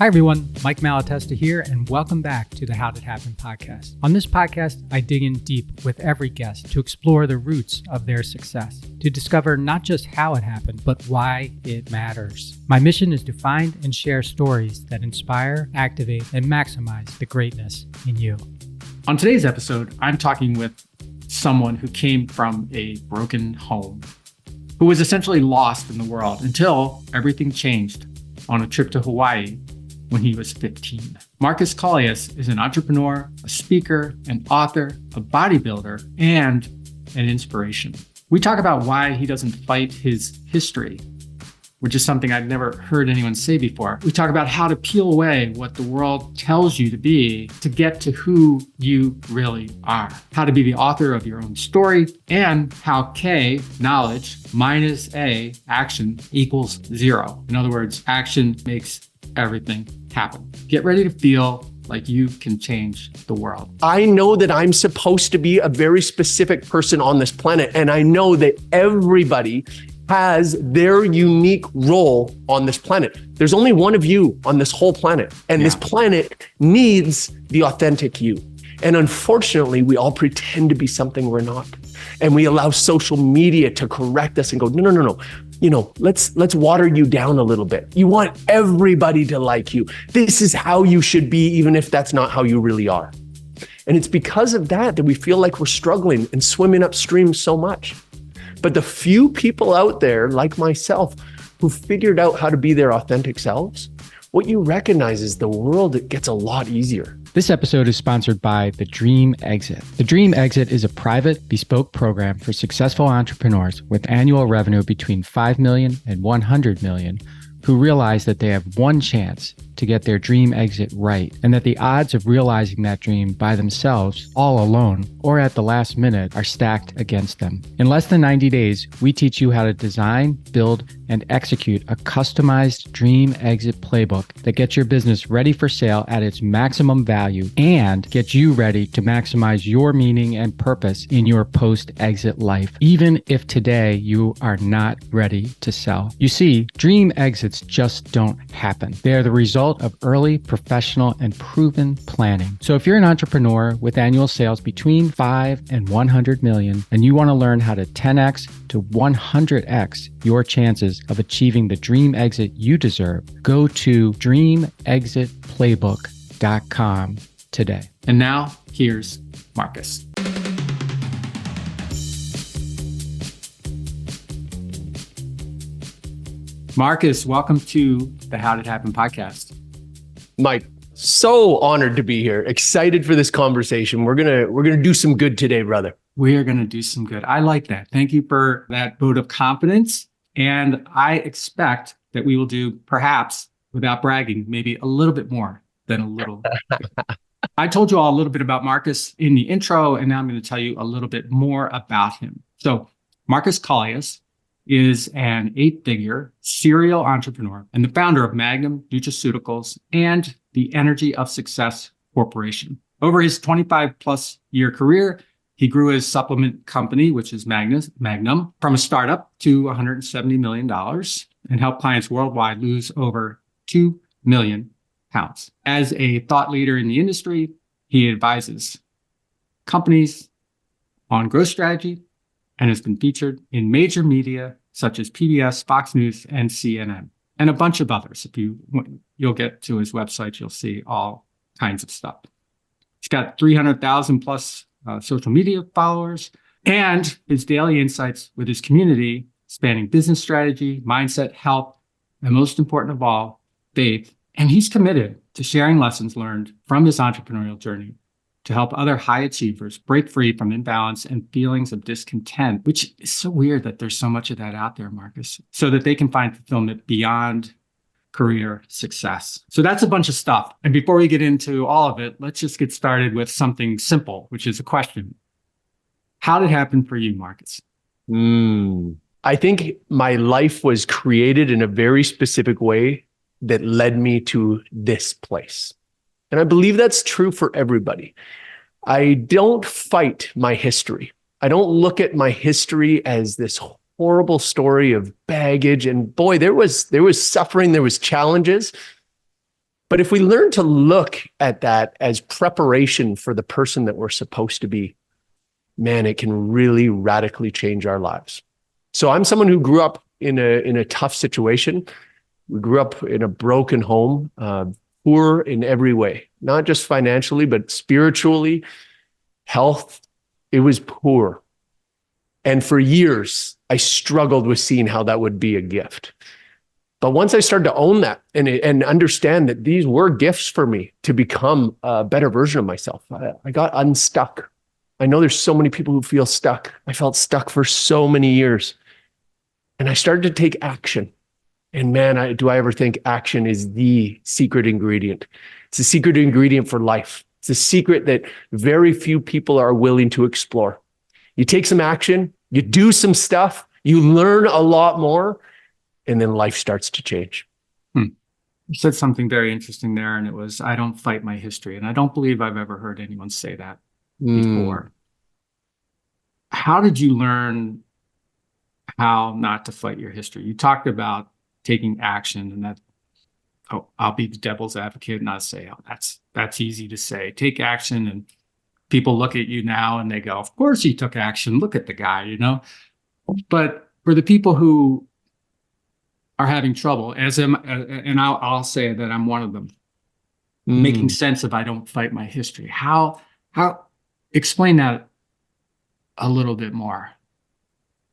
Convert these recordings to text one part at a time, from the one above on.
Hi everyone, Mike Malatesta here, and welcome back to the How Did It Happen podcast. On this podcast, I dig in deep with every guest to explore the roots of their success, to discover not just how it happened, but why it matters. My mission is to find and share stories that inspire, activate, and maximize the greatness in you. On today's episode, I'm talking with someone who came from a broken home, who was essentially lost in the world until everything changed on a trip to Hawaii when he was 15. Markus Kaulius is an entrepreneur, a speaker, an author, a bodybuilder, and an inspiration. We talk about why he doesn't fight his history, which is something I've never heard anyone say before. We talk about how to peel away what the world tells you to be to get to who you really are, how to be the author of your own story, and how K, knowledge, minus A, action, equals 0. In other words, action makes everything happen. Get ready to feel like you can change the world. I know that I'm supposed to be a very specific person on this planet, and I know that everybody has their unique role on this planet. There's only one of you on this whole planet, and this planet needs the authentic you. And unfortunately, we all pretend to be something we're not. And we allow social media to correct us and go, no. You know, let's water you down a little bit. You want everybody to like you. This is how you should be, even if that's not how you really are. And it's because of that we feel like we're struggling and swimming upstream so much. But the few people out there, like myself, who figured out how to be their authentic selves, what you recognize is the world gets a lot easier. This episode is sponsored by The Dream Exit. The Dream Exit is a private, bespoke program for successful entrepreneurs with annual revenue between $5 million and $100 million who realize that they have one chance to get their dream exit right, and that the odds of realizing that dream by themselves, all alone, or at the last minute are stacked against them. In less than 90 days, we teach you how to design, build, and execute a customized dream exit playbook that gets your business ready for sale at its maximum value and gets you ready to maximize your meaning and purpose in your post-exit life, even if today you are not ready to sell. You see, dream exits just don't happen. They are the result of early, professional, and proven planning. So if you're an entrepreneur with annual sales between 5 and 100 million, and you want to learn how to 10x to 100x your chances of achieving the dream exit you deserve, go to dreamexitplaybook.com today. And now, here's Markus. Markus, welcome to the How Did It Happen podcast. Mike, so honored to be here. Excited for this conversation. We're gonna do some good today, brother. We are going to do some good. I like that. Thank you for that vote of confidence. And I expect that we will do, perhaps, without bragging, maybe a little bit more than a little bit. I told you all a little bit about Markus in the intro, and now I'm going to tell you a little bit more about him. So Markus Kaulius is an 8-figure serial entrepreneur and the founder of Magnum Nutraceuticals and the Energy of Success Corporation. Over his 25-plus year career, he grew his supplement company, which is Magnum, from a startup to $170 million and helped clients worldwide lose over 2 million pounds. As a thought leader in the industry, he advises companies on growth strategy and has been featured in major media such as PBS, Fox News, and CNN, and a bunch of others. If you'll get to his website, you'll see all kinds of stuff. He's got 300,000 plus social media followers, and his daily insights with his community spanning business strategy, mindset, health, and most important of all, faith. And he's committed to sharing lessons learned from his entrepreneurial journey to help other high achievers break free from imbalance and feelings of discontent, which is so weird that there's so much of that out there, Markus, so that they can find fulfillment beyond career success. So that's a bunch of stuff. And before we get into all of it, let's just get started with something simple, which is a question. How did it happen for you, Markus? I think my life was created in a very specific way that led me to this place. And I believe that's true for everybody. I don't fight my history. I don't look at my history as this horrible story of baggage. And boy, there was suffering, there was challenges. But if we learn to look at that as preparation for the person that we're supposed to be, man, it can really radically change our lives. So I'm someone who grew up in a tough situation. We grew up in a broken home, poor in every way, not just financially, but spiritually, health. It was poor. And for years, I struggled with seeing how that would be a gift. But once I started to own that and understand that these were gifts for me to become a better version of myself, I got unstuck. I know there's so many people who feel stuck. I felt stuck for so many years. And I started to take action. And man, do I ever think action is the secret ingredient. It's a secret ingredient for life. It's a secret that very few people are willing to explore. You take some action, you do some stuff, you learn a lot more, and then life starts to change. You said something very interesting there, and it was, I don't fight my history. And I don't believe I've ever heard anyone say that before. How did you learn how not to fight your history? You talked about taking action, and that, I'll be the devil's advocate and I'll say, that's easy to say. Take action, and people look at you now and they go, of course he took action. Look at the guy, you know? But for the people who are having trouble, and I'll say that I'm one of them, making sense of I don't fight my history. How explain that a little bit more.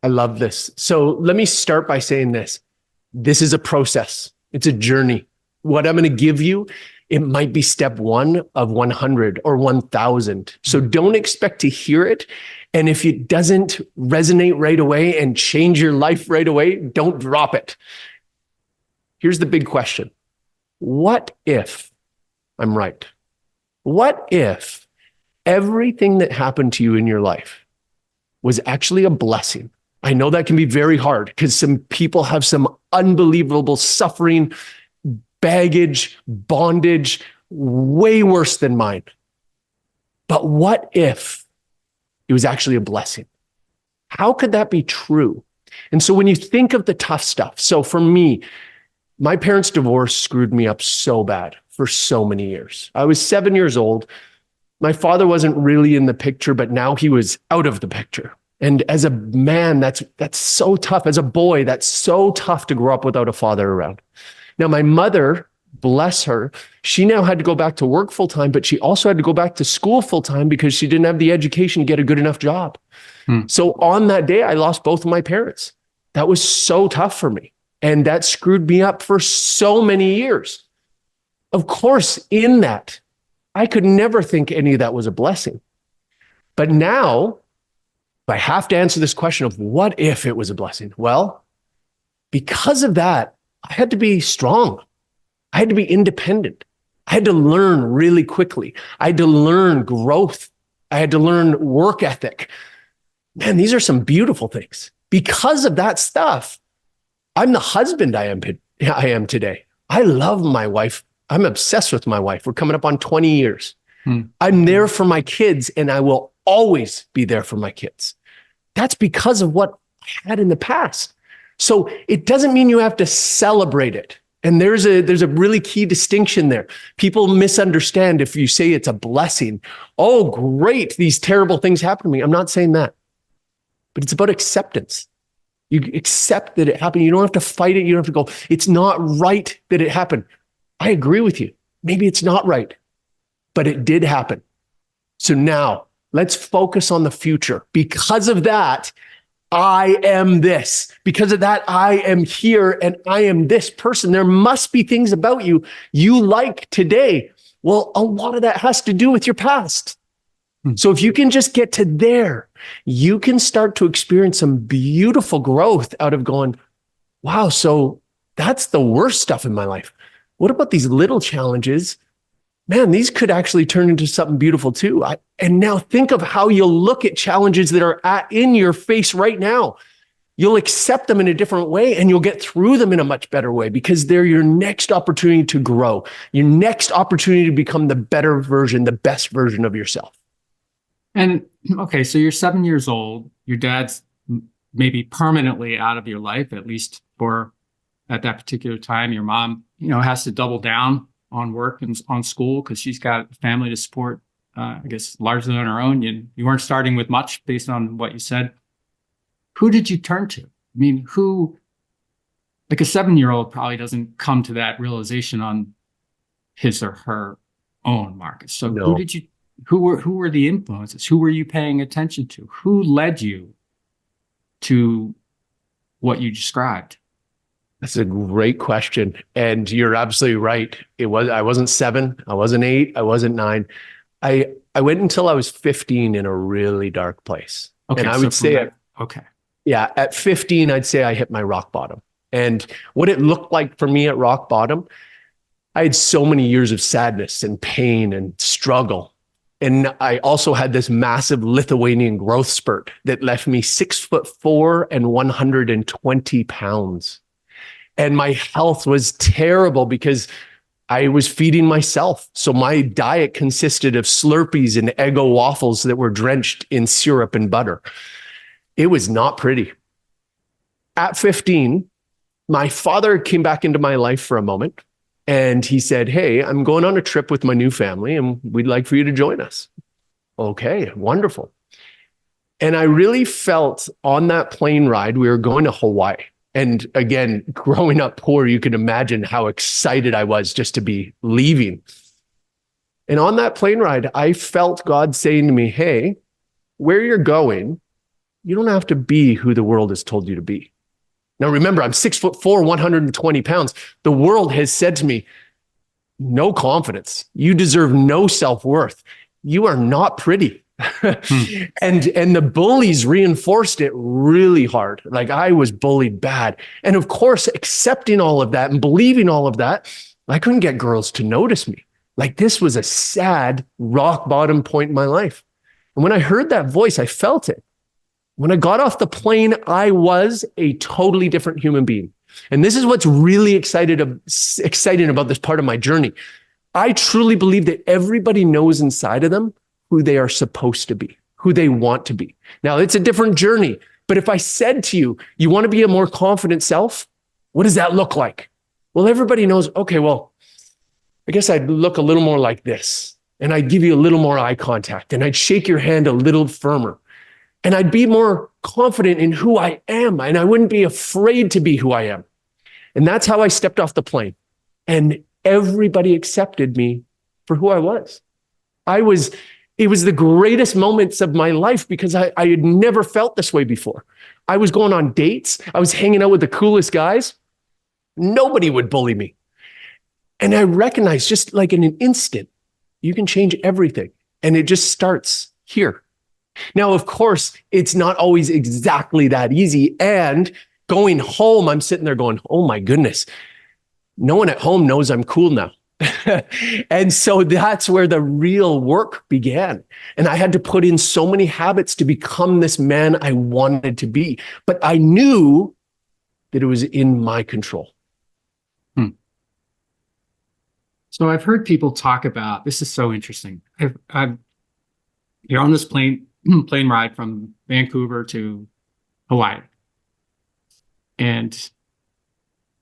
I love this. So let me start by saying this. This is a process. It's a journey. What I'm going to give you, it might be step 1 of 100 or 1,000. So don't expect to hear it. And if it doesn't resonate right away and change your life right away, don't drop it. Here's the big question. What if I'm right? What if everything that happened to you in your life was actually a blessing? I know that can be very hard because some people have some unbelievable suffering, baggage, bondage, way worse than mine. But what if it was actually a blessing? How could that be true? And so when you think of the tough stuff, so for me, my parents' divorce screwed me up so bad for so many years. I was 7 years old. My father wasn't really in the picture, but now he was out of the picture. And as a man, that's so tough. As a boy, that's so tough to grow up without a father around. Now, my mother, bless her, she now had to go back to work full time, but she also had to go back to school full time because she didn't have the education to get a good enough job. So on that day, I lost both of my parents. That was so tough for me. And that screwed me up for so many years. Of course, in that, I could never think any of that was a blessing. But now, I have to answer this question of what if it was a blessing? Well, because of that, I had to be strong. I had to be independent. I had to learn really quickly. I had to learn growth. I had to learn work ethic. Man, these are some beautiful things. Because of that stuff, I'm the husband I am today. I love my wife. I'm obsessed with my wife. We're coming up on 20 years. I'm there for my kids, and I will always be there for my kids. That's because of what I had in the past. So it doesn't mean you have to celebrate it. And there's a really key distinction there. People misunderstand if you say it's a blessing. Oh, great, these terrible things happen to me. I'm not saying that. But it's about acceptance. You accept that it happened. You don't have to fight it. You don't have to go, it's not right that it happened. I agree with you. Maybe it's not right, but it did happen. So now let's focus on the future. Because of that, I am this. Because of that, I am here and I am this person. There must be things about you like today. Well, a lot of that has to do with your past. So if you can just get to there, you can start to experience some beautiful growth out of going, wow, so that's the worst stuff in my life. What about these little challenges? Man, these could actually turn into something beautiful too. And now think of how you'll look at challenges that are in your face right now. You'll accept them in a different way and you'll get through them in a much better way because they're your next opportunity to grow, your next opportunity to become the better version, the best version of yourself. And okay, so you're 7 years old. Your dad's maybe permanently out of your life, at least for at that particular time. Your mom, has to double down on work and on school because she's got a family to support, I guess, largely on her own. You weren't starting with much based on what you said. Who did you turn to? I mean, like a 7-year-old probably doesn't come to that realization on his or her own, Marcus. So No. who were the influences? Who were you paying attention to? Who led you to what you described? That's a great question. And you're absolutely right. I wasn't 7, I wasn't 8, I wasn't 9. I went until I was 15 in a really dark place. Okay. And I would say, okay. yeah, at 15, I'd say I hit my rock bottom. And what it looked like for me at rock bottom, I had so many years of sadness and pain and struggle. And I also had this massive Lithuanian growth spurt that left me 6'4" and 120 pounds. And my health was terrible because I was feeding myself. So my diet consisted of Slurpees and Eggo waffles that were drenched in syrup and butter. It was not pretty. At 15, my father came back into my life for a moment. And he said, hey, I'm going on a trip with my new family and we'd like for you to join us. Okay, wonderful. And I really felt on that plane ride, we were going to Hawaii. And again, growing up poor, you can imagine how excited I was just to be leaving. And on that plane ride, I felt God saying to me, hey, where you're going, you don't have to be who the world has told you to be. Now, remember, I'm 6'4", 120 pounds. The world has said to me, no confidence. You deserve no self-worth. You are not pretty. And the bullies reinforced it really hard. Like I was bullied bad. And of course, accepting all of that and believing all of that, I couldn't get girls to notice me. Like this was a sad rock bottom point in my life. And when I heard that voice, I felt it. When I got off the plane, I was a totally different human being. And this is what's really exciting about this part of my journey. I truly believe that everybody knows inside of them who they are supposed to be, who they want to be. Now, it's a different journey. But if I said to you, you want to be a more confident self, what does that look like? Well, everybody knows, okay, well, I guess I'd look a little more like this. And I'd give you a little more eye contact. And I'd shake your hand a little firmer. And I'd be more confident in who I am. And I wouldn't be afraid to be who I am. And that's how I stepped off the plane. And everybody accepted me for who I was. It was the greatest moments of my life because I had never felt this way before. I was going on dates. I was hanging out with the coolest guys. Nobody would bully me. And I recognized just like in an instant, you can change everything. And it just starts here. Now, of course, it's not always exactly that easy. And going home, I'm sitting there going, oh my goodness, no one at home knows I'm cool now. And so that's where the real work began. And I had to put in so many habits to become this man I wanted to be. But I knew that it was in my control. So I've heard people talk about, this is so interesting. You're on this plane ride from Vancouver to Hawaii. And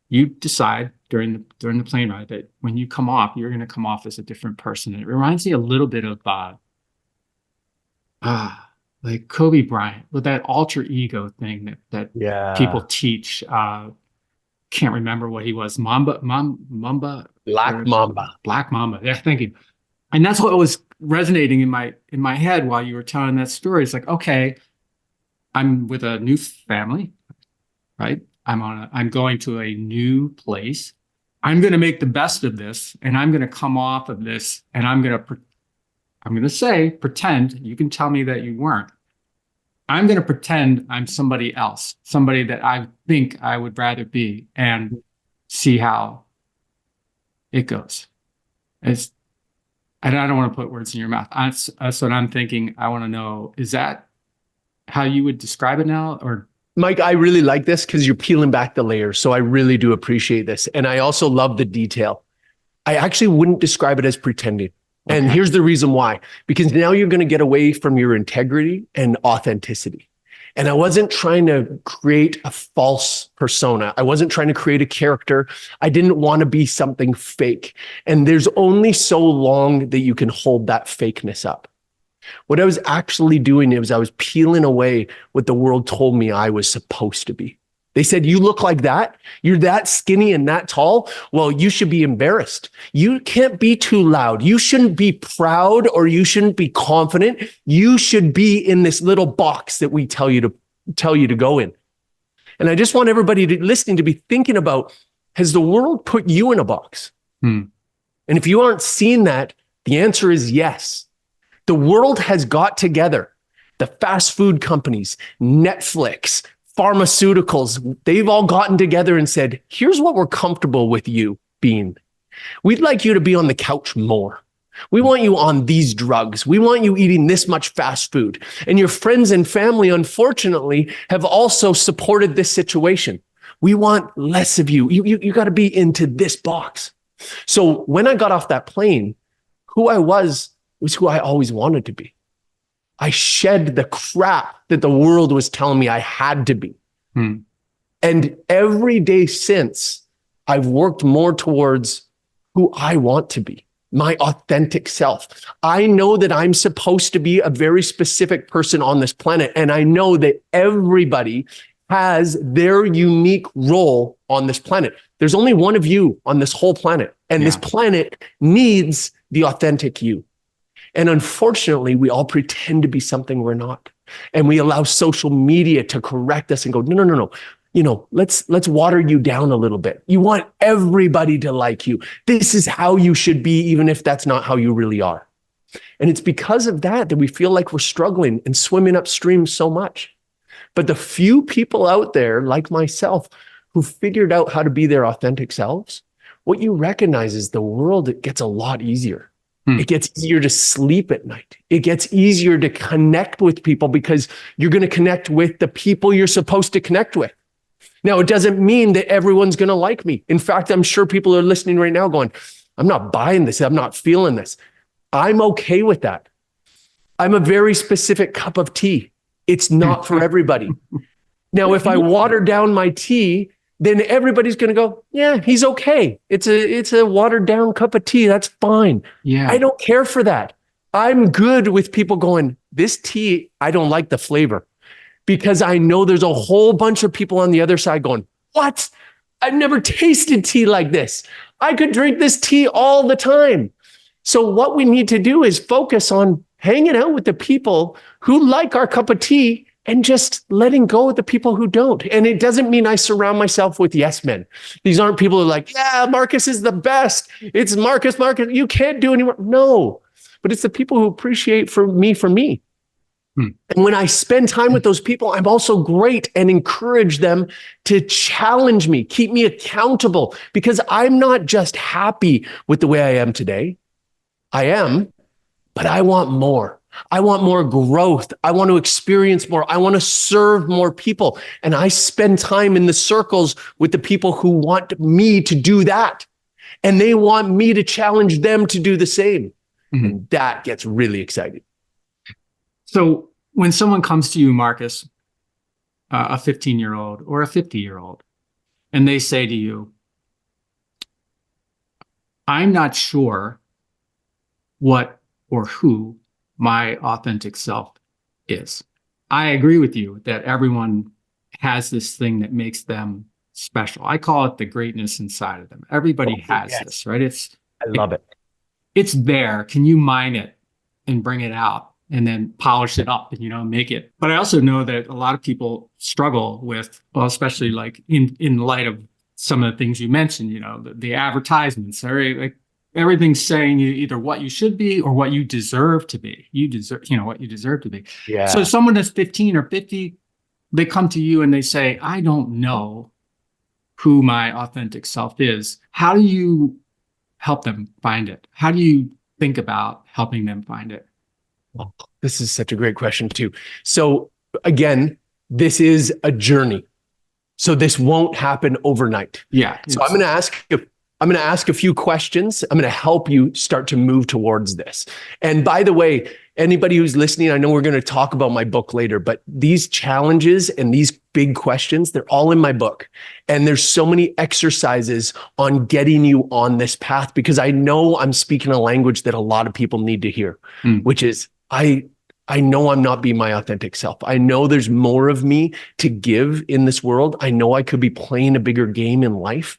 you decide during the plane ride that when you come off, you're going to come off as a different person. And it reminds me a little bit of like Kobe Bryant with that alter ego thing that people teach. Can't remember what he was. Black Mamba. Yeah, thank you. And that's what was resonating in my head while you were telling that story. It's like, okay, I'm with a new family, right? I'm going to a new place. I'm going to make the best of this, and I'm going to come off of this, and I'm going to say, pretend. You can tell me that you weren't. I'm going to pretend I'm somebody else, somebody that I think I would rather be, and see how it goes. And I don't want to put words in your mouth. That's what I'm thinking. I want to know, is that how you would describe it now? Or Mike, I really like this because you're peeling back the layers. So I really do appreciate this. And I also love the detail. I actually wouldn't describe it as pretending. Okay. And here's the reason why. Because now you're going to get away from your integrity and authenticity. And I wasn't trying to create a false persona. I wasn't trying to create a character. I didn't want to be something fake. And there's only so long that you can hold that fakeness up. What I was actually doing is I was peeling away what the world told me I was supposed to be. They said, you look like that. You're that skinny and that tall. Well, you should be embarrassed. You can't be too loud. You shouldn't be proud or you shouldn't be confident. You should be in this little box that we tell you to go in. And I just want everybody listening to be thinking about, has the world put you in a box? And if you aren't seeing that, the answer is yes. The world has got together. The fast food companies, Netflix, pharmaceuticals, they've all gotten together and said, here's what we're comfortable with you being. We'd like you to be on the couch more. We want you on these drugs. We want you eating this much fast food. And your friends and family, unfortunately, have also supported this situation. We want less of you. You got to be into this box. So when I got off that plane, who I was who I always wanted to be. I shed the crap that the world was telling me I had to be. And every day since, I've worked more towards who I want to be, my authentic self. I know that I'm supposed to be a very specific person on this planet. And I know that everybody has their unique role on this planet. There's only one of you on this whole planet. And this planet needs the authentic you. And unfortunately, we all pretend to be something we're not. And we allow social media to correct us and go, no. You know, let's water you down a little bit. You want everybody to like you. This is how you should be, even if that's not how you really are. And it's because of that we feel like we're struggling and swimming upstream so much. But the few people out there, like myself, who figured out how to be their authentic selves, what you recognize is the world, it gets a lot easier. It gets easier to sleep at night. It gets easier to connect with people because you're going to connect with the people you're supposed to connect with. Now, it doesn't mean that everyone's going to like me. In fact, I'm sure people are listening right now going, I'm not buying this. I'm not feeling this. I'm okay with that. I'm a very specific cup of tea. It's not for everybody. Now, if I water down my tea, then everybody's going to go, yeah, he's okay. It's a watered down cup of tea. That's fine. Yeah. I don't care for that. I'm good with people going, this tea, I don't like the flavor, because I know there's a whole bunch of people on the other side going, what? I've never tasted tea like this. I could drink this tea all the time. So what we need to do is focus on hanging out with the people who like our cup of tea and just letting go of the people who don't. And it doesn't mean I surround myself with yes men. These aren't people who are like, yeah, Markus is the best. It's Markus. You can't do anymore. No, but it's the people who appreciate me. And when I spend time with those people, I'm also great and encourage them to challenge me, keep me accountable, because I'm not just happy with the way I am today. I am, but I want more. I want more growth. I want to experience more. I want to serve more people. And I spend time in the circles with the people who want me to do that. And they want me to challenge them to do the same. And that gets really exciting. So when someone comes to you, Markus, a 15-year-old or a 50-year-old, and they say to you, I'm not sure what or who my authentic self is. I agree with you that everyone has this thing that makes them special. I call it the greatness inside of them. Everybody has this, right? I love it. It's there. Can you mine it and bring it out and then polish it up and, make it? But I also know that a lot of people struggle with, well, especially like in light of some of the things you mentioned, the advertisements, right? Like, everything's saying you either what you should be or what you deserve to be. You deserve, what you deserve to be. Yeah. So someone that's 15 or 50, they come to you and they say, I don't know who my authentic self is. How do you help them find it? How do you think about helping them find it? Oh, this is such a great question too. So again, this is a journey. So this won't happen overnight. Yeah. So I'm going to ask a few questions. I'm going to help you start to move towards this. And by the way, anybody who's listening, I know we're going to talk about my book later, but these challenges and these big questions, they're all in my book. And there's so many exercises on getting you on this path, because I know I'm speaking a language that a lot of people need to hear, which is, I know I'm not being my authentic self. I know there's more of me to give in this world. I know I could be playing a bigger game in life,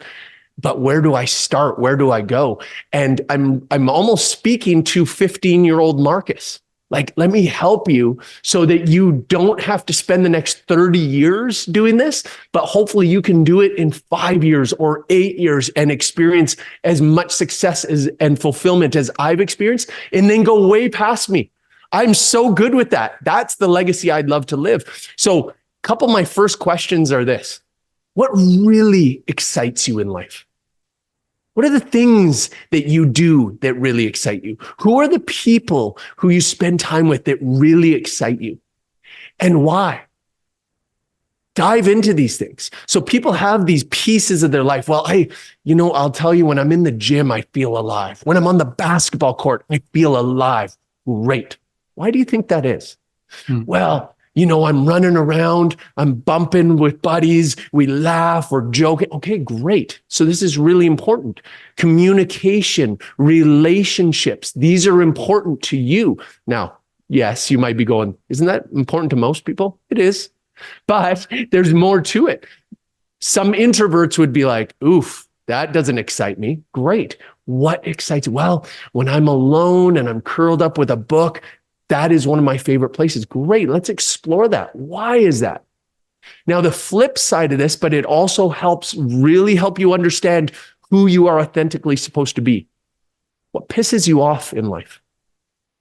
but where do I start? Where do I go? And I'm almost speaking to 15-year-old Markus. Like, let me help you so that you don't have to spend the next 30 years doing this, but hopefully you can do it in 5 years or 8 years and experience as much success and fulfillment as I've experienced, and then go way past me. I'm so good with that. That's the legacy I'd love to live. So a couple of my first questions are this. What really excites you in life? What are the things that you do that really excite you? Who are the people who you spend time with that really excite you? And why? Dive into these things. So people have these pieces of their life. Well, I'll tell you, when I'm in the gym, I feel alive. When I'm on the basketball court, I feel alive. Great. Why do you think that is? Well, I'm running around, I'm bumping with buddies, we laugh, we're joking. Okay, great. So this is really important. Communication, relationships, these are important to you. Now, yes, you might be going, isn't that important to most people? It is, but there's more to it. Some introverts would be like, oof, that doesn't excite me. Great. What excites you? Well, when I'm alone and I'm curled up with a book, that is one of my favorite places. Great. Let's explore that. Why is that? Now, the flip side of this, but it also really help you understand who you are authentically supposed to be. What pisses you off in life?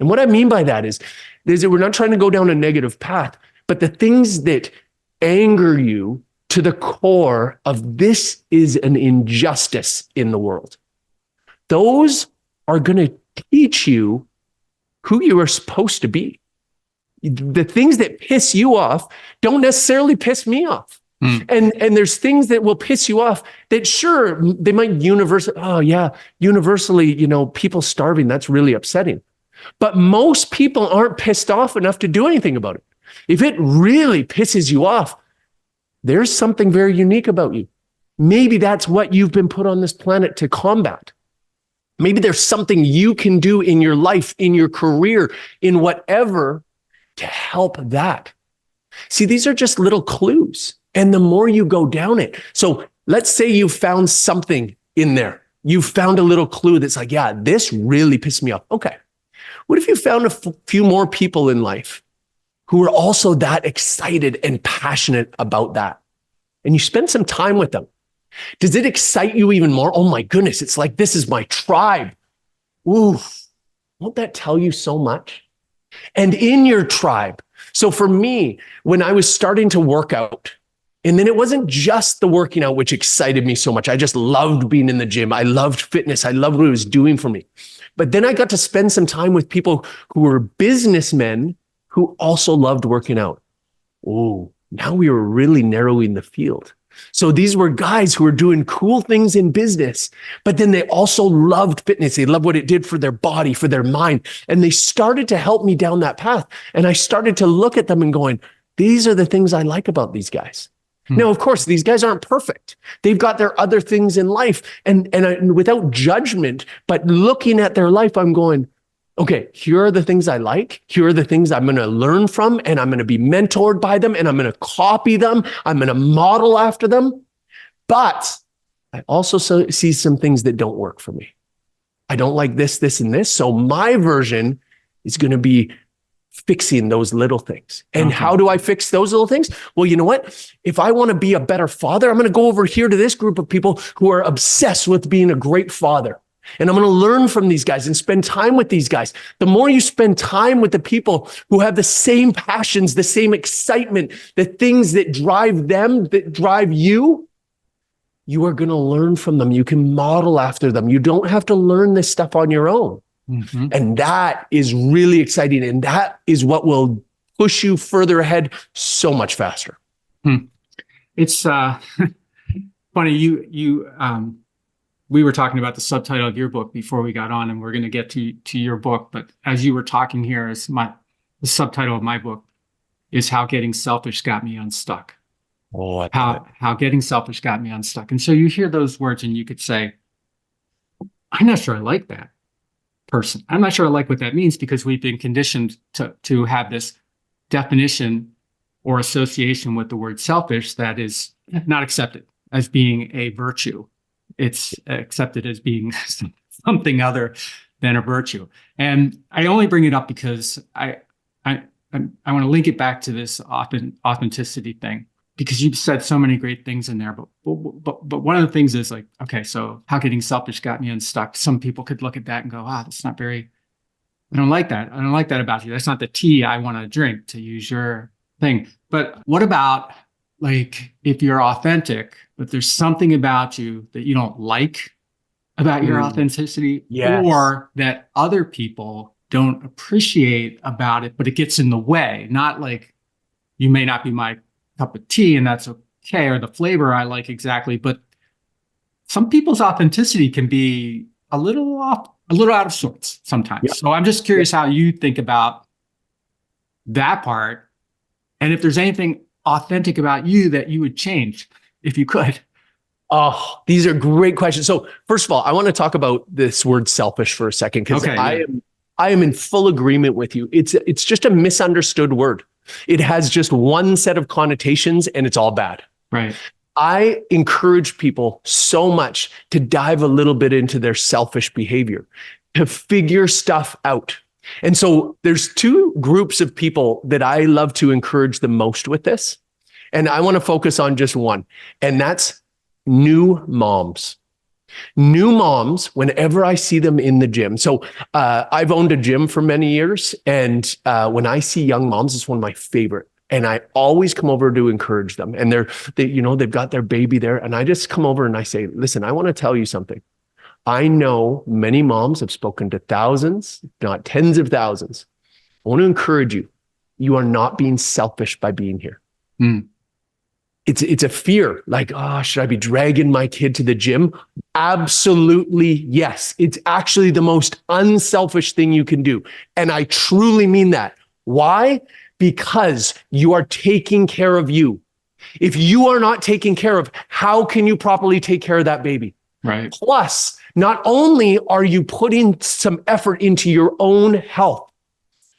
And what I mean by that is that we're not trying to go down a negative path, but the things that anger you to the core of this is an injustice in the world. Those are going to teach you who you are supposed to be. The things that piss you off don't necessarily piss me off. And there's things that will piss you off that, sure, they might universally, people starving, that's really upsetting. But most people aren't pissed off enough to do anything about it. If it really pisses you off, there's something very unique about you. Maybe that's what you've been put on this planet to combat. Maybe there's something you can do in your life, in your career, in whatever, to help that. See, these are just little clues. And the more you go down it. So let's say you found something in there. You found a little clue that's like, yeah, this really pissed me off. Okay. What if you found a few more people in life who are also that excited and passionate about that? And you spend some time with them. Does it excite you even more? Oh my goodness, it's like, this is my tribe. Ooh, won't that tell you so much? And in your tribe. So for me, when I was starting to work out, and then it wasn't just the working out, which excited me so much. I just loved being in the gym. I loved fitness. I loved what it was doing for me. But then I got to spend some time with people who were businessmen who also loved working out. Oh, now we were really narrowing the field. So these were guys who were doing cool things in business, but then they also loved fitness. They loved what it did for their body, for their mind. And they started to help me down that path. And I started to look at them and going, these are the things I like about these guys. Now, of course, these guys aren't perfect. They've got their other things in life. And without judgment, but looking at their life, I'm going, okay, here are the things I like. Here are the things I'm going to learn from, and I'm going to be mentored by them, and I'm going to copy them. I'm going to model after them. But I also see some things that don't work for me. I don't like this, this, and this. So my version is going to be fixing those little things. And how do I fix those little things? Well, you know what? If I want to be a better father, I'm going to go over here to this group of people who are obsessed with being a great father. And I'm going to learn from these guys and spend time with these guys. The more you spend time with the people who have the same passions, the same excitement, the things that drive them, that drive you, you are going to learn from them. You can model after them. You don't have to learn this stuff on your own. And that is really exciting. And that is what will push you further ahead so much faster. It's funny. we were talking about the subtitle of your book before we got on, and we're going to get to your book. But as you were talking here, the subtitle of my book is How Getting Selfish Got Me Unstuck. Oh, How Getting Selfish Got Me Unstuck. And so you hear those words and you could say, I'm not sure I like that person. I'm not sure I like what that means, because we've been conditioned to have this definition or association with the word selfish that is not accepted as being a virtue. It's accepted as being something other than a virtue. And I only bring it up because I want to link it back to this authenticity thing, because you've said so many great things in there. But one of the things is like, okay, so how getting selfish got me unstuck. Some people could look at that and go, that's not very, I don't like that. I don't like that about you. That's not the tea I want to drink, to use your thing. But what about, like, if you're authentic, but there's something about you that you don't like about your authenticity, yes, or that other people don't appreciate about it, but it gets in the way? Not like, you may not be my cup of tea and that's okay, or the flavor I like exactly, but some people's authenticity can be a little off, a little out of sorts sometimes. Yeah. So I'm just curious how you think about that part, and if there's anything authentic about you that you would change if you could. Oh, these are great questions. So first of all, I want to talk about this word selfish for a second, because I am in full agreement with you. It's just a misunderstood word. It has just one set of connotations and it's all bad. Right. I encourage people so much to dive a little bit into their selfish behavior, to figure stuff out. And so there's two groups of people that I love to encourage the most with this. And I want to focus on just one, and that's new moms. New moms, whenever I see them in the gym. So I've owned a gym for many years. And when I see young moms, it's one of my favorite. And I always come over to encourage them. And they've got their baby there. And I just come over and I say, listen, I want to tell you something. I know many moms have spoken to thousands, if not tens of thousands. I want to encourage you. You are not being selfish by being here. It's a fear, like, should I be dragging my kid to the gym? Absolutely, yes. It's actually the most unselfish thing you can do. And I truly mean that. Why? Because you are taking care of you. If you are not taken care of, how can you properly take care of that baby? Right. Plus, not only are you putting some effort into your own health,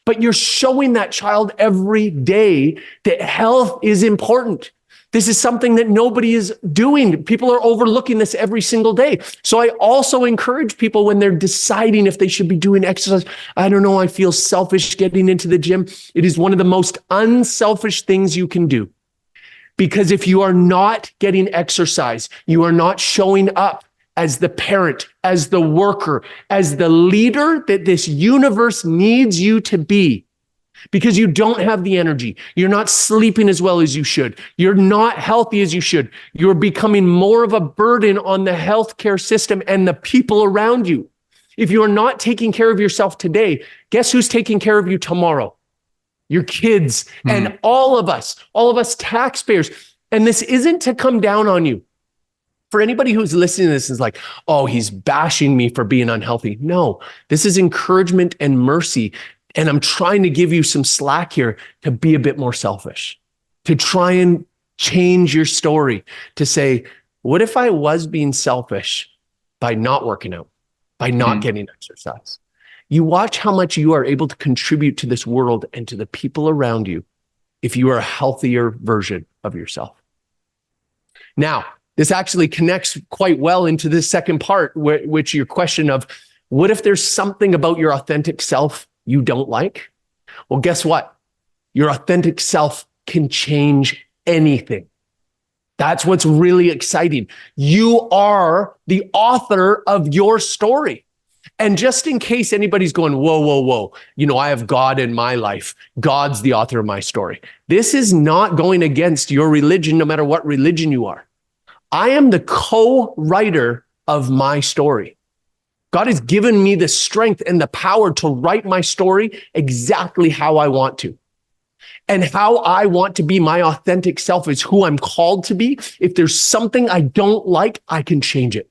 but you're showing that child every day that health is important. This is something that nobody is doing. People are overlooking this every single day. So I also encourage people, when they're deciding if they should be doing exercise, I don't know, I feel selfish getting into the gym. It is one of the most unselfish things you can do. Because if you are not getting exercise, you are not showing up as the parent, as the worker, as the leader that this universe needs you to be. Because you don't have the energy. You're not sleeping as well as you should. You're not healthy as you should. You're becoming more of a burden on the healthcare system and the people around you. If you are not taking care of yourself today, guess who's taking care of you tomorrow? Your kids and all of us taxpayers. And this isn't to come down on you. For anybody who's listening to this is like, oh, he's bashing me for being unhealthy. No, this is encouragement and mercy. And I'm trying to give you some slack here to be a bit more selfish, to try and change your story, to say, what if I was being selfish by not working out, by not getting exercise? You watch how much you are able to contribute to this world and to the people around you if you are a healthier version of yourself. Now, this actually connects quite well into this second part, which your question of, what if there's something about your authentic self you don't like? Well, guess what? Your authentic self can change anything. That's what's really exciting. You are the author of your story. And just in case anybody's going, whoa, I have God in my life. God's the author of my story. This is not going against your religion, no matter what religion you are. I am the co-writer of my story. God has given me the strength and the power to write my story exactly how I want to. And how I want to be my authentic self is who I'm called to be. If there's something I don't like, I can change it.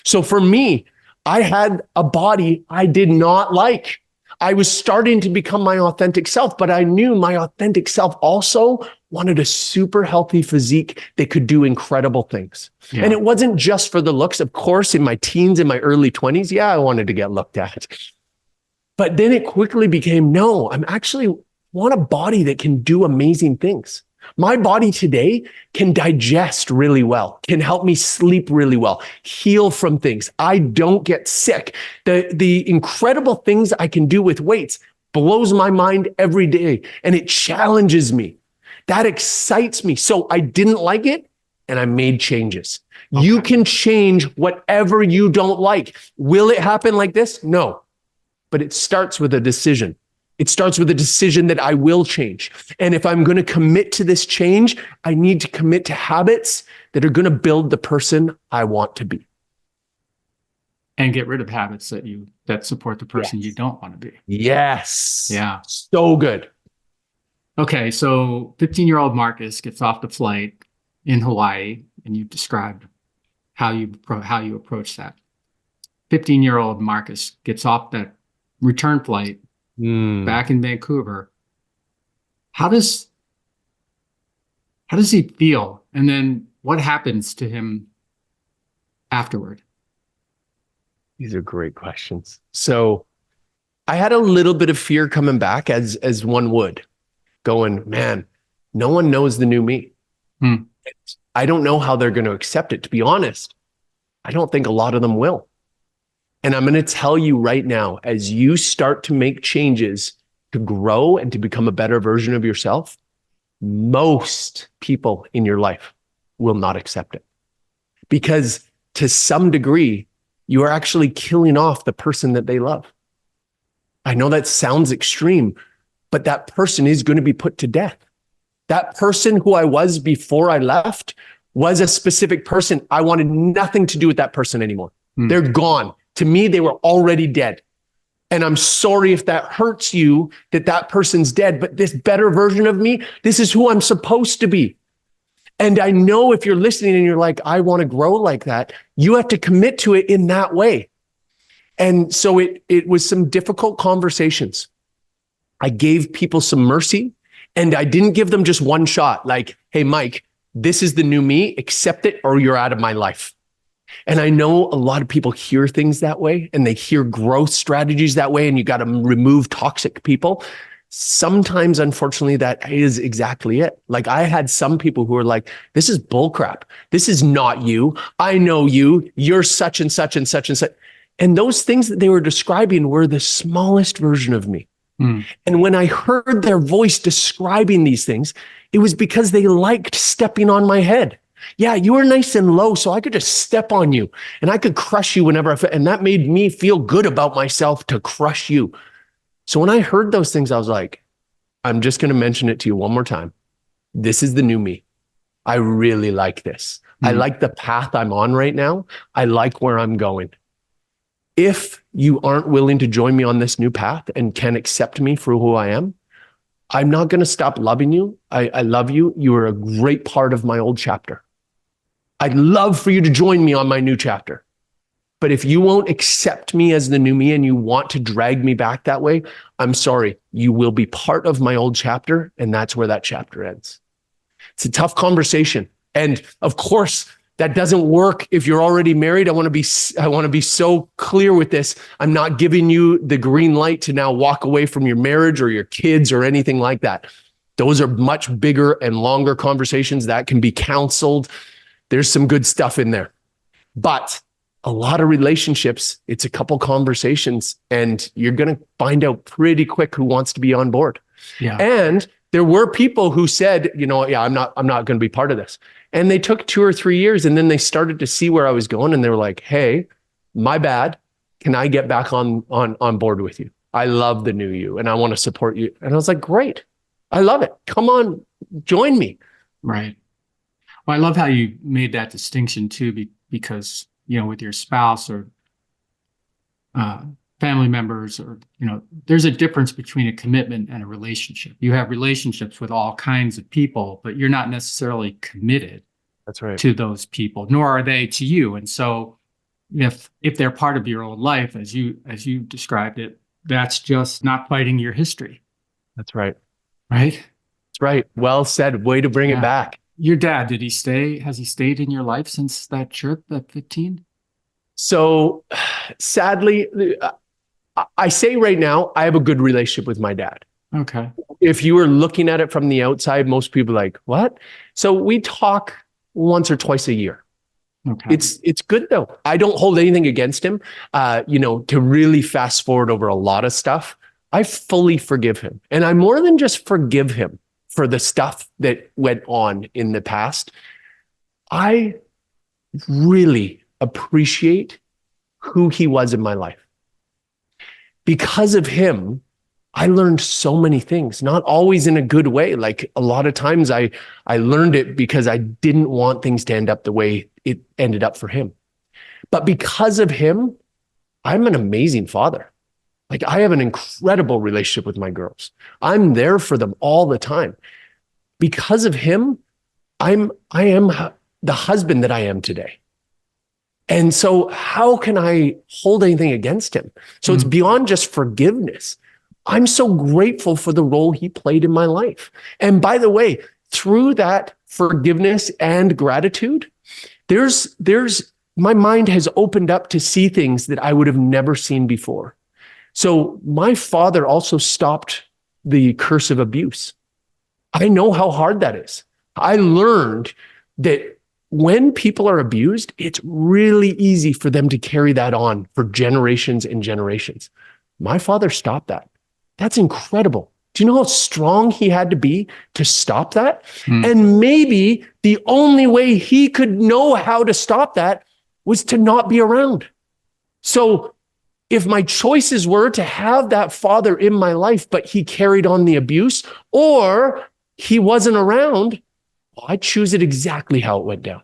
So for me, I had a body I did not like. I was starting to become my authentic self, but I knew my authentic self also wanted a super healthy physique that could do incredible things. Yeah. And it wasn't just for the looks. Of course, in my teens, in my early 20s, yeah, I wanted to get looked at. But then it quickly became, no, I'm actually want a body that can do amazing things. My body today can digest really well, can help me sleep really well, heal from things. I don't get sick. The incredible things I can do with weights blows my mind every day, and it challenges me. That excites me. So I didn't like it, and I made changes. Okay. You can change whatever you don't like. Will it happen like this? No. But it starts with a decision. It starts with a decision that I will change. And if I'm going to commit to this change, I need to commit to habits that are going to build the person I want to be. And get rid of habits that support the person you don't want to be. Yes. Yeah. So good. Okay. So 15-year-old Markus gets off the flight in Hawaii, and you described how you approach that. 15-year-old Markus gets off that return flight back in Vancouver. How does he feel? And then what happens to him afterward? These are great questions. So I had a little bit of fear coming back, as one would, going, man, no one knows the new me. I don't know how they're going to accept it. To be honest, I don't think a lot of them will. And I'm going to tell you right now, as you start to make changes to grow and to become a better version of yourself, most people in your life will not accept it. Because to some degree, you are actually killing off the person that they love. I know that sounds extreme, but that person is going to be put to death. That person who I was before I left was a specific person. I wanted nothing to do with that person anymore. They're gone. To me, they were already dead. And I'm sorry if that hurts you, that person's dead, but this better version of me, this is who I'm supposed to be. And I know if you're listening and you're like, I want to grow like that, you have to commit to it in that way. And so it was some difficult conversations. I gave people some mercy, and I didn't give them just one shot. Like, hey, Mike, this is the new me, accept it or you're out of my life. And I know a lot of people hear things that way, and they hear growth strategies that way, and you got to remove toxic people. Sometimes, unfortunately, that is exactly it. Like, I had some people who were like, this is bullcrap. This is not you. I know you. You're such and such and such and such. And those things that they were describing were the smallest version of me. And when I heard their voice describing these things, it was because they liked stepping on my head. Yeah, you were nice and low, so I could just step on you and I could crush you whenever I felt, and that made me feel good about myself to crush you. So when I heard those things, I was like, I'm just going to mention it to you one more time. This is the new me. I really like this. I like the path I'm on right now. I like where I'm going. If you aren't willing to join me on this new path and can accept me for who I am, I'm not going to stop loving you. I love you. You are a great part of my old chapter. I'd love for you to join me on my new chapter. But if you won't accept me as the new me and you want to drag me back that way, I'm sorry. You will be part of my old chapter, and that's where that chapter ends. It's a tough conversation. And of course, that doesn't work if you're already married. I want to be so clear with this. I'm not giving you the green light to now walk away from your marriage or your kids or anything like that. Those are much bigger and longer conversations that can be counseled. There's some good stuff in there. But a lot of relationships, it's a couple conversations, and you're going to find out pretty quick who wants to be on board. Yeah. And there were people who said, I'm not going to be part of this. And they took 2 or 3 years, and then they started to see where I was going, and they were like, hey, my bad. Can I get back on board with you? I love the new you, and I want to support you. And I was like, great. I love it. Come on, join me. Right. Well, I love how you made that distinction too, because, with your spouse or family members, or, there's a difference between a commitment and a relationship. You have relationships with all kinds of people, but you're not necessarily committed That's right. to those people, nor are they to you. And so if they're part of your old life, as you described it, that's just not fighting your history. That's right. Right? That's right. Well said. Way to bring it back. Your dad, has he stayed in your life since that trip at 15? So sadly, I say right now, I have a good relationship with my dad. Okay. If you were looking at it from the outside, most people are like, what? So we talk once or twice a year. Okay. It's good though. I don't hold anything against him. To really fast forward over a lot of stuff, I fully forgive him. And I more than just forgive him for the stuff that went on in the past. I really appreciate who he was in my life. Because of him, I learned so many things, not always in a good way. Like a lot of times I learned it because I didn't want things to end up the way it ended up for him. But because of him, I'm an amazing father. Like I have an incredible relationship with my girls. I'm there for them all the time. Because of him, I am the husband that I am today. And so how can I hold anything against him? So it's beyond just forgiveness. I'm so grateful for the role he played in my life. And by the way, through that forgiveness and gratitude, there's my mind has opened up to see things that I would have never seen before. So my father also stopped the curse of abuse. I know how hard that is. I learned that when people are abused, it's really easy for them to carry that on for generations and generations. My father stopped that. That's incredible. Do you know how strong he had to be to stop that? And maybe the only way he could know how to stop that was to not be around. So if my choices were to have that father in my life, but he carried on the abuse, or he wasn't around, well, I choose it exactly how it went down.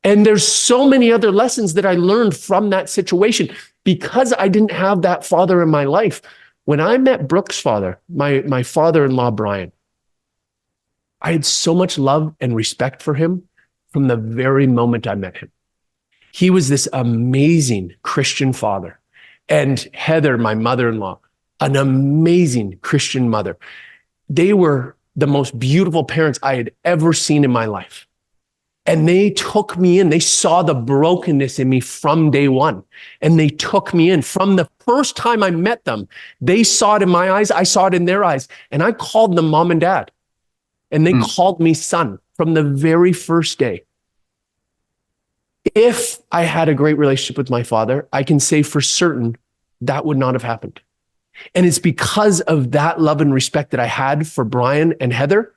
And there's so many other lessons that I learned from that situation because I didn't have that father in my life. When I met Brooke's father, my father-in-law, Brian, I had so much love and respect for him from the very moment I met him. He was this amazing Christian father. And Heather, my mother-in-law, an amazing Christian mother. They were the most beautiful parents I had ever seen in my life. And they took me in. They saw the brokenness in me from day one. And they took me in. From the first time I met them, they saw it in my eyes. I saw it in their eyes. And I called them mom and dad. And they called me son from the very first day. If I had a great relationship with my father, I can say for certain that would not have happened. And it's because of that love and respect that I had for Brian and Heather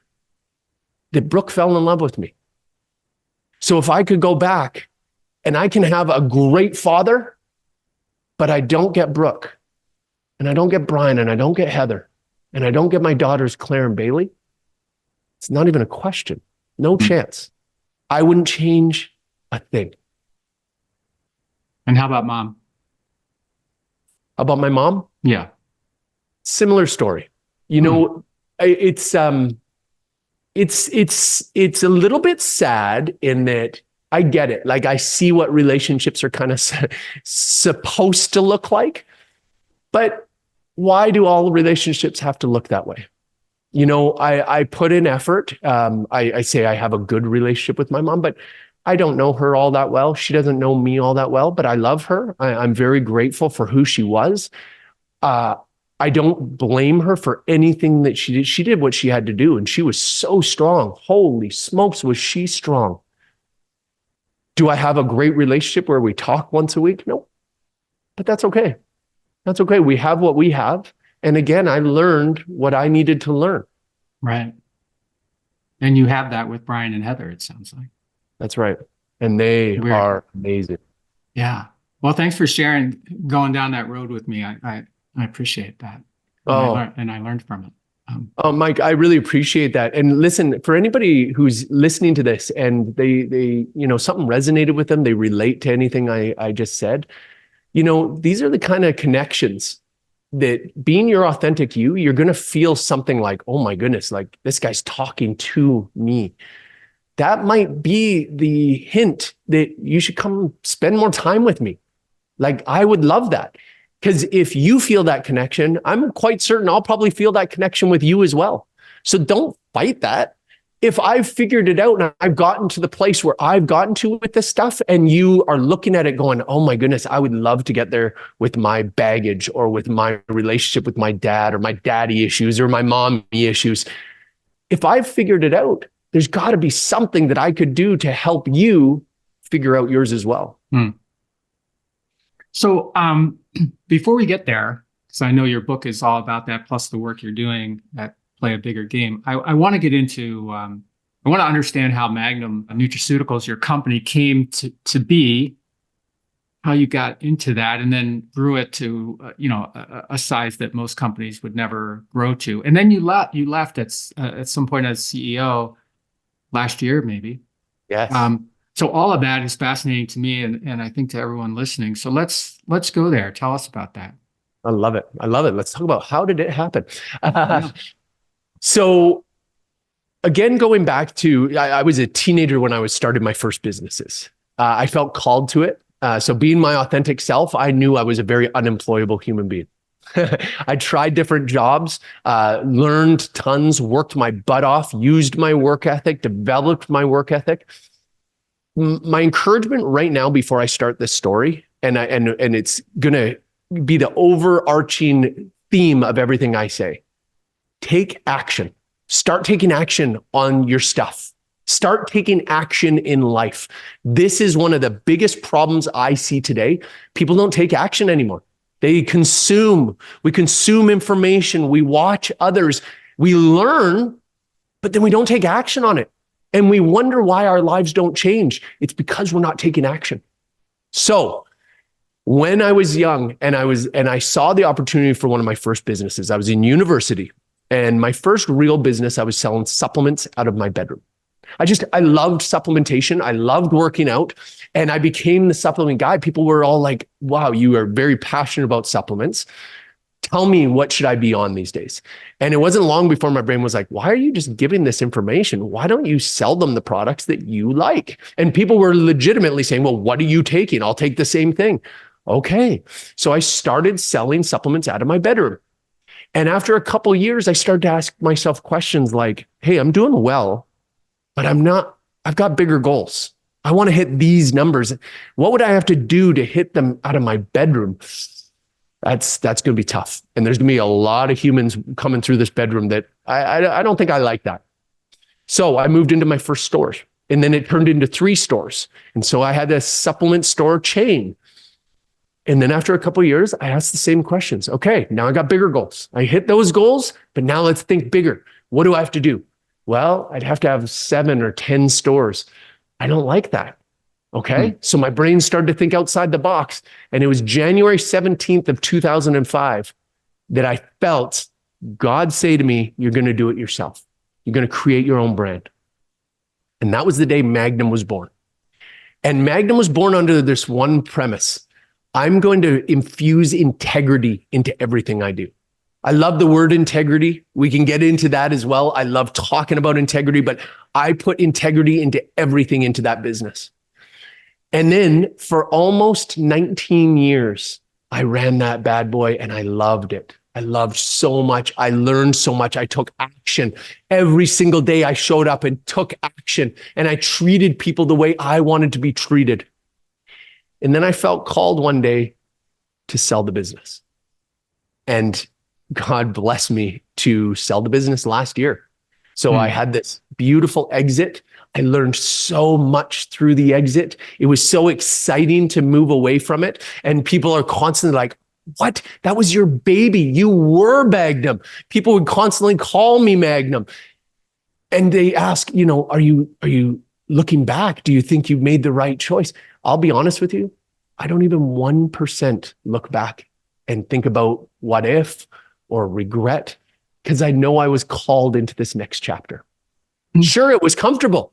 that Brooke fell in love with me. So if I could go back and I can have a great father, but I don't get Brooke, and I don't get Brian, and I don't get Heather, and I don't get my daughters, Claire and Bailey, it's not even a question. No chance. I wouldn't change a thing. And how about mom? How about my mom? Yeah. Similar story. You know, it's a little bit sad in that I get it. Like I see what relationships are kind of supposed to look like, but why do all relationships have to look that way? You know, I put in effort. I say I have a good relationship with my mom, but I don't know her all that well. She doesn't know me all that well, but I love her. I'm very grateful for who she was. I don't blame her for anything that she did. She did what she had to do, and she was so strong. Holy smokes, was she strong. Do I have a great relationship where we talk once a week? No, but that's okay. That's okay. We have what we have. And again, I learned what I needed to learn. Right. And you have that with Brian and Heather, it sounds like. That's right. And they are amazing. Yeah. Well, thanks for sharing, going down that road with me. I appreciate that. And I learned from it. Mike, I really appreciate that. And listen, for anybody who's listening to this and they something resonated with them, they relate to anything I just said, these are the kind of connections that being your authentic you're going to feel something like, oh my goodness, like this guy's talking to me. that might be the hint that you should come spend more time with me. Like, I would love that. Because if you feel that connection, I'm quite certain I'll probably feel that connection with you as well. So don't fight that. If I've figured it out and I've gotten to the place where I've gotten to with this stuff, and you are looking at it going, oh my goodness, I would love to get there with my baggage or with my relationship with my dad or my daddy issues or my mommy issues. If I've figured it out, there's got to be something that I could do to help you figure out yours as well. So before we get there, because I know your book is all about that, plus the work you're doing at Play a Bigger Game, I want to get into, I want to understand how Magnum Nutraceuticals, your company, came to be, how you got into that, and then grew it to a size that most companies would never grow to. And then you left at some point as CEO last year, maybe. Yes. So all of that is fascinating to me, and I think to everyone listening. So let's go there. Tell us about that. I love it. Let's talk about how did it happen. Yeah. So again, going back to, I was a teenager when I was starting my first businesses. I felt called to it. So being my authentic self, I knew I was a very unemployable human being. I tried different jobs, learned tons, worked my butt off, used my work ethic, developed my work ethic. My encouragement right now, before I start this story, and it's going to be the overarching theme of everything I say: take action. Start taking action on your stuff. Start taking action in life. This is one of the biggest problems I see today. People don't take action anymore. We consume information. We watch others. We learn, but then we don't take action on it. And we wonder why our lives don't change. It's because we're not taking action. So when I was young and I saw the opportunity for one of my first businesses, I was in university, and my first real business, I was selling supplements out of my bedroom. I loved supplementation. I loved working out, and I became the supplement guy. People were all like, wow, you are very passionate about supplements. Tell me, what should I be on these days? And it wasn't long before my brain was like, why are you just giving this information? Why don't you sell them the products that you like? And people were legitimately saying, well, what are you taking? I'll take the same thing. Okay. So I started selling supplements out of my bedroom. And after a couple of years, I started to ask myself questions like, hey, I'm doing well, but I've got bigger goals. I want to hit these numbers. What would I have to do to hit them out of my bedroom? That's going to be tough. And there's going to be a lot of humans coming through this bedroom that I don't think I like that. So I moved into my first stores, and then it turned into 3 stores. And so I had a supplement store chain. And then after a couple of years, I asked the same questions. Okay, now I got bigger goals. I hit those goals, but now let's think bigger. What do I have to do? Well, I'd have to have 7 or 10 stores. I don't like that. Okay. So my brain started to think outside the box. And it was January 17th of 2005 that I felt God say to me, you're going to do it yourself. You're going to create your own brand. And that was the day Magnum was born. And Magnum was born under this one premise: I'm going to infuse integrity into everything I do. I love the word integrity. We can get into that as well. I love talking about integrity, but I put integrity into everything into that business. And then for almost 19 years, I ran that bad boy, and I loved it. I loved so much. I learned so much. I took action. Every single day I showed up and took action, and I treated people the way I wanted to be treated. And then I felt called one day to sell the business. And God bless me to sell the business last year. So I had this beautiful exit. I learned so much through the exit. It was so exciting to move away from it. And people are constantly like, what? That was your baby. You were Magnum. People would constantly call me Magnum. And they ask, are you looking back? Do you think you made the right choice? I'll be honest with you. I don't even 1% look back and think about what if or regret, because I know I was called into this next chapter. Sure, it was comfortable.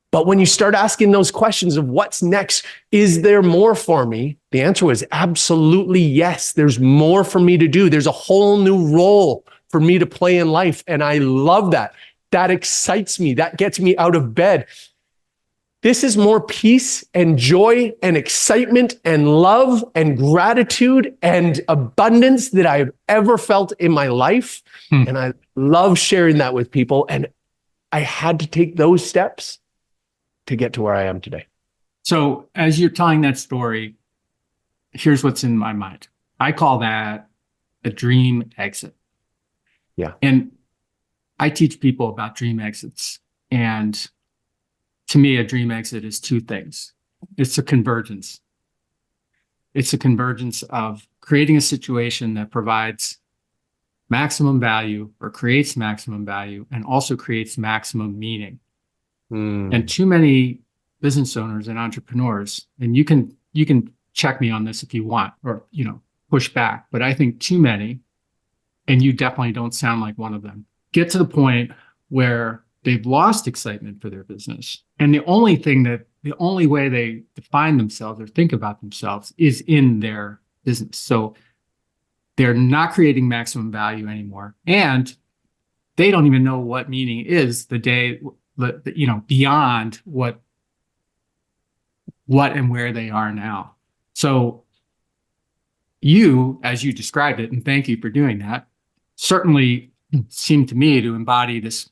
But when you start asking those questions of what's next, is there more for me? The answer was absolutely yes. There's more for me to do. There's a whole new role for me to play in life. And I love that. That excites me. That gets me out of bed. This is more peace and joy and excitement and love and gratitude and abundance that I've ever felt in my life. And I love sharing that with people. And I had to take those steps to get to where I am today. So as you're telling that story, here's what's in my mind. I call that a dream exit. Yeah. And I teach people about dream exits. And to me, a dream exit is two things. It's a convergence. It's a convergence of creating a situation that provides maximum value or creates maximum value and also creates maximum meaning. And too many business owners and entrepreneurs, and you can check me on this if you want, or, push back, but I think too many, and you definitely don't sound like one of them, get to the point where they've lost excitement for their business. And the only way they define themselves or think about themselves is in their business. So they're not creating maximum value anymore. And they don't even know what meaning is the day, beyond what and where they are now. So you, as you described it, and thank you for doing that, certainly seemed to me to embody this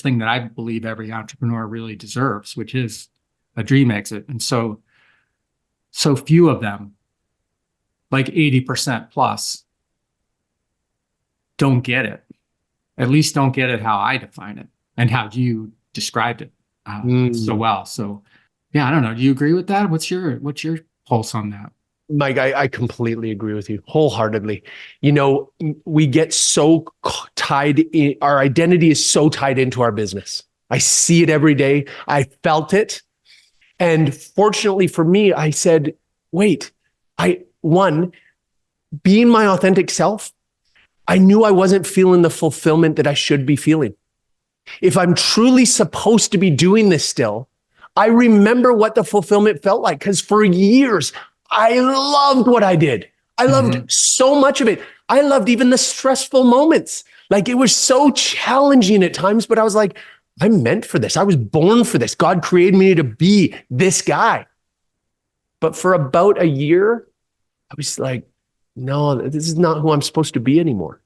thing that I believe every entrepreneur really deserves, which is a dream exit. And so few of them, like 80% plus, don't get it. At least don't get it how I define it and how you described it so well. So yeah, I don't know. Do you agree with that? What's your pulse on that? Mike, I completely agree with you wholeheartedly. We get so tied in, our identity is so tied into our business. I see it every day. I felt it. And fortunately for me, I said, wait, being my authentic self, I knew I wasn't feeling the fulfillment that I should be feeling. If I'm truly supposed to be doing this still, I remember what the fulfillment felt like, because for years, I loved what I did. I loved so much of it. I loved even the stressful moments. Like, it was so challenging at times, but I was like, I'm meant for this. I was born for this. God created me to be this guy. But for about a year, I was like, no, this is not who I'm supposed to be anymore.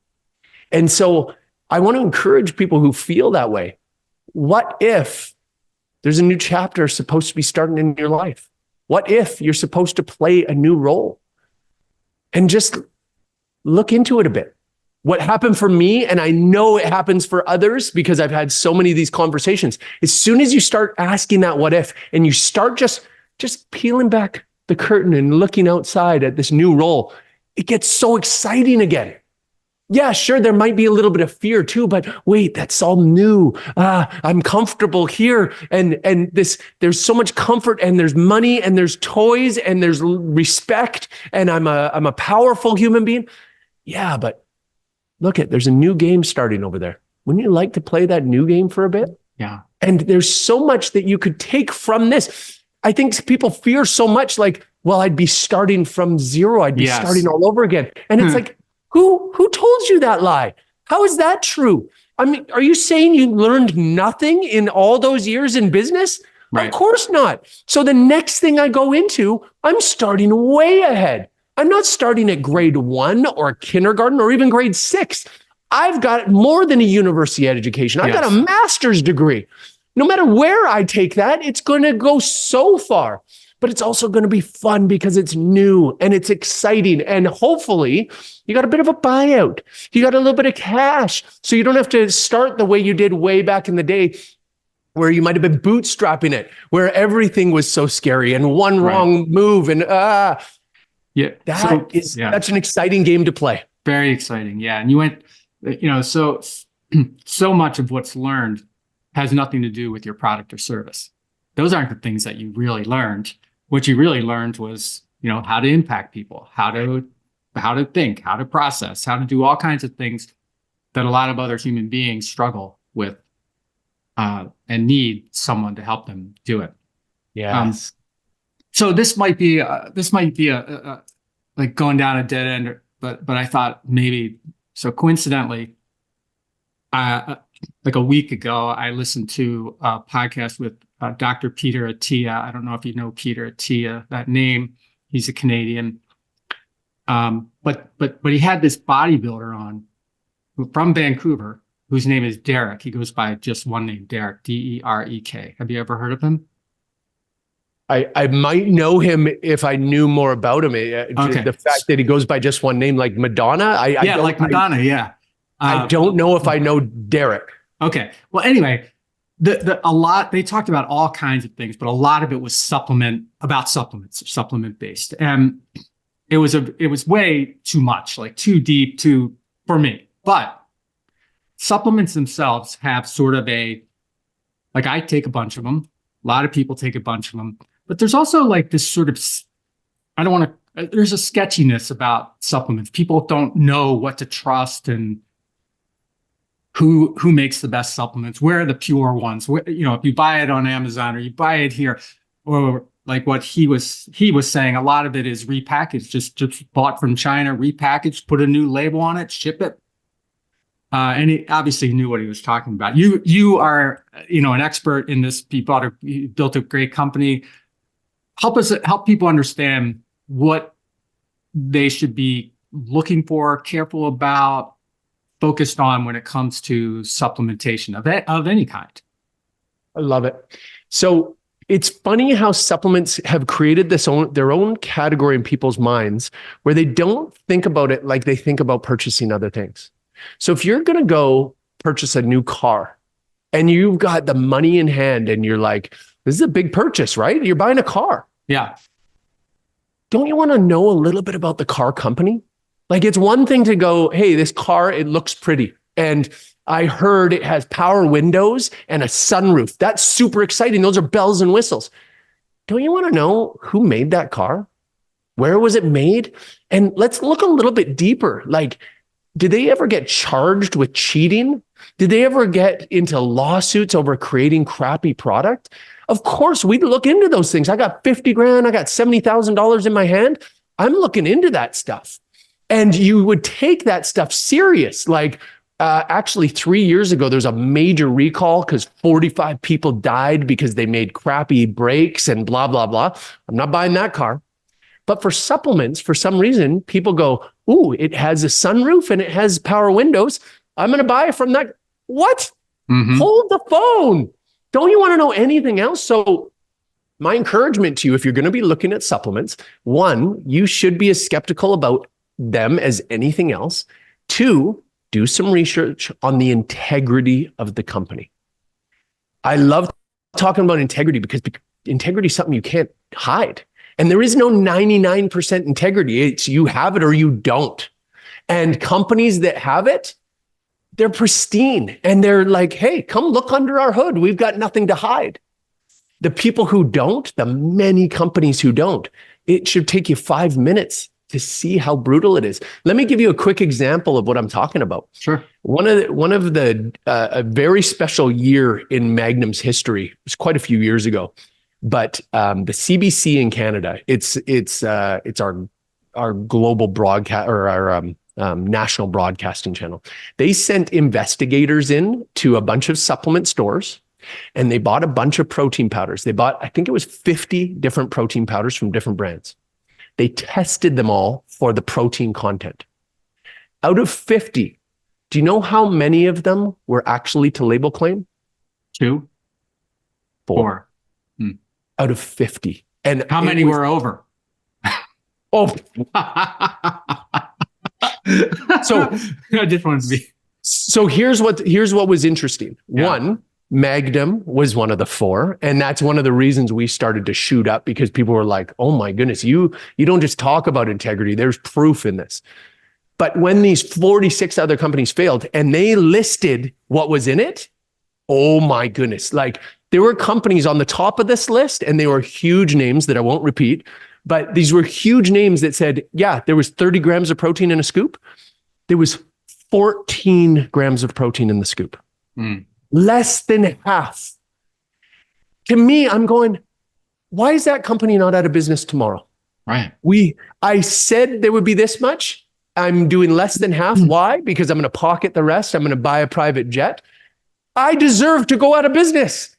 And so I want to encourage people who feel that way. What if there's a new chapter supposed to be starting in your life? What if you're supposed to play a new role? And just look into it a bit. What happened for me, and I know it happens for others because I've had so many of these conversations, as soon as you start asking that what if, and you start just peeling back the curtain and looking outside at this new role, it gets so exciting again. Yeah, sure, there might be a little bit of fear too, but wait, that's all new. I'm comfortable here. And there's so much comfort, and there's money, and there's toys, and there's respect, and I'm a powerful human being. Yeah, but look, there's a new game starting over there. Wouldn't you like to play that new game for a bit? Yeah. And there's so much that you could take from this. I think people fear so much, like, well, I'd be starting from zero. I'd be starting all over again. And it's like, who told you that lie? How is that true? I mean, are you saying you learned nothing in all those years in business? Right. Of course not. So the next thing I go into, I'm starting way ahead. I'm not starting at grade 1 or kindergarten or even grade 6. I've got more than a university education. I've got a master's degree. No matter where I take that, it's going to go so far. But it's also going to be fun because it's new and it's exciting. And hopefully you got a bit of a buyout. You got a little bit of cash. So you don't have to start the way you did way back in the day, where you might have been bootstrapping it, where everything was so scary and one wrong move. And that's an exciting game to play. Very exciting. Yeah. And you went, so much of what's learned has nothing to do with your product or service. Those aren't the things that you really learned. What you really learned was, how to impact people, how to think, how to process, how to do all kinds of things that a lot of other human beings struggle with and need someone to help them do it. Yes. So this might be like going down a dead end, but I thought maybe, so coincidentally, like a week ago, I listened to a podcast with Dr. Peter Attia. I don't know if you know Peter Attia, that name. He's a Canadian. But he had this bodybuilder on from Vancouver, whose name is Derek. He goes by just one name, Derek, Derek. Have you ever heard of him? I might know him if I knew more about him. Okay. The fact that he goes by just one name, like Madonna. Madonna. Yeah. I don't know if I know Derek. Okay. Well, anyway, a lot, they talked about all kinds of things, but a lot of it was supplement based. And it was way too much, like too deep for me. But supplements themselves have sort of like I take a bunch of them. A lot of people take a bunch of them, but there's also like this sort of, there's a sketchiness about supplements. People don't know what to trust and who makes the best supplements, where are the pure ones, if you buy it on Amazon or you buy it here, or like what he was saying, a lot of it is repackaged, just bought from China, repackaged, put a new label on it, ship it. And he obviously knew what he was talking about. You are, an expert in this. You built a great company. Help people understand what they should be looking for, careful about, focused on when it comes to supplementation of any kind. I love it. So it's funny how supplements have created their own category in people's minds where they don't think about it like they think about purchasing other things. So if you're going to go purchase a new car and you've got the money in hand and you're like, this is a big purchase, right? You're buying a car. Yeah. Don't you want to know a little bit about the car company? Like, it's one thing to go, hey, this car, it looks pretty. And I heard it has power windows and a sunroof. That's super exciting. Those are bells and whistles. Don't you want to know who made that car? Where was it made? And let's look a little bit deeper. Like, did they ever get charged with cheating? Did they ever get into lawsuits over creating crappy product? Of course, we'd look into those things. I got 50 grand. I got $70,000 in my hand. I'm looking into that stuff. And you would take that stuff serious. Like, actually 3 years ago, there was a major recall because 45 people died because they made crappy brakes and blah, blah, blah. I'm not buying that car. But for supplements, for some reason, people go, ooh, it has a sunroof and it has power windows. I'm going to buy it from that. What? Mm-hmm. Hold the phone. Don't you want to know anything else? So my encouragement to you, if you're going to be looking at supplements, one, you should be as skeptical about them as anything else. Two, do some research on the integrity of the company. I love talking about integrity because integrity is something you can't hide. And there is no 99% integrity. It's you have it or you don't. And companies that have it, they're pristine. And they're like, hey, come look under our hood. We've got nothing to hide. The people who don't, the many companies who don't, it should take you 5 minutes to see how brutal it is. Let me give you a quick example of what I'm talking about. Sure. One of the a very special year in Magnum's history, it was quite a few years ago, but the CBC in Canada, it's our global broadcast or our national broadcasting channel. They sent investigators in to a bunch of supplement stores and they bought a bunch of protein powders. They bought, I think it was 50 different protein powders from different brands. They tested them all for the protein content. Out of 50, do you know how many of them were actually to label claim? 2? 4. Out of 50. And how many were over? Oh. So I just wanted to be. So here's what was interesting. Yeah. One, Magnum was one of the 4. And that's one of the reasons we started to shoot up because people were like, oh my goodness, you don't just talk about integrity. There's proof in this. But when these 46 other companies failed and they listed what was in it, oh my goodness. Like there were companies on the top of this list and they were huge names that I won't repeat, but these were huge names that said, yeah, there was 30 grams of protein in a scoop. There was 14 grams of protein in the scoop. Less than half. To me, I'm going, why is that company not out of business tomorrow? Right. I said there would be this much. I'm doing less than half. Why? Because I'm going to pocket the rest. I'm going to buy a private jet. I deserve to go out of business.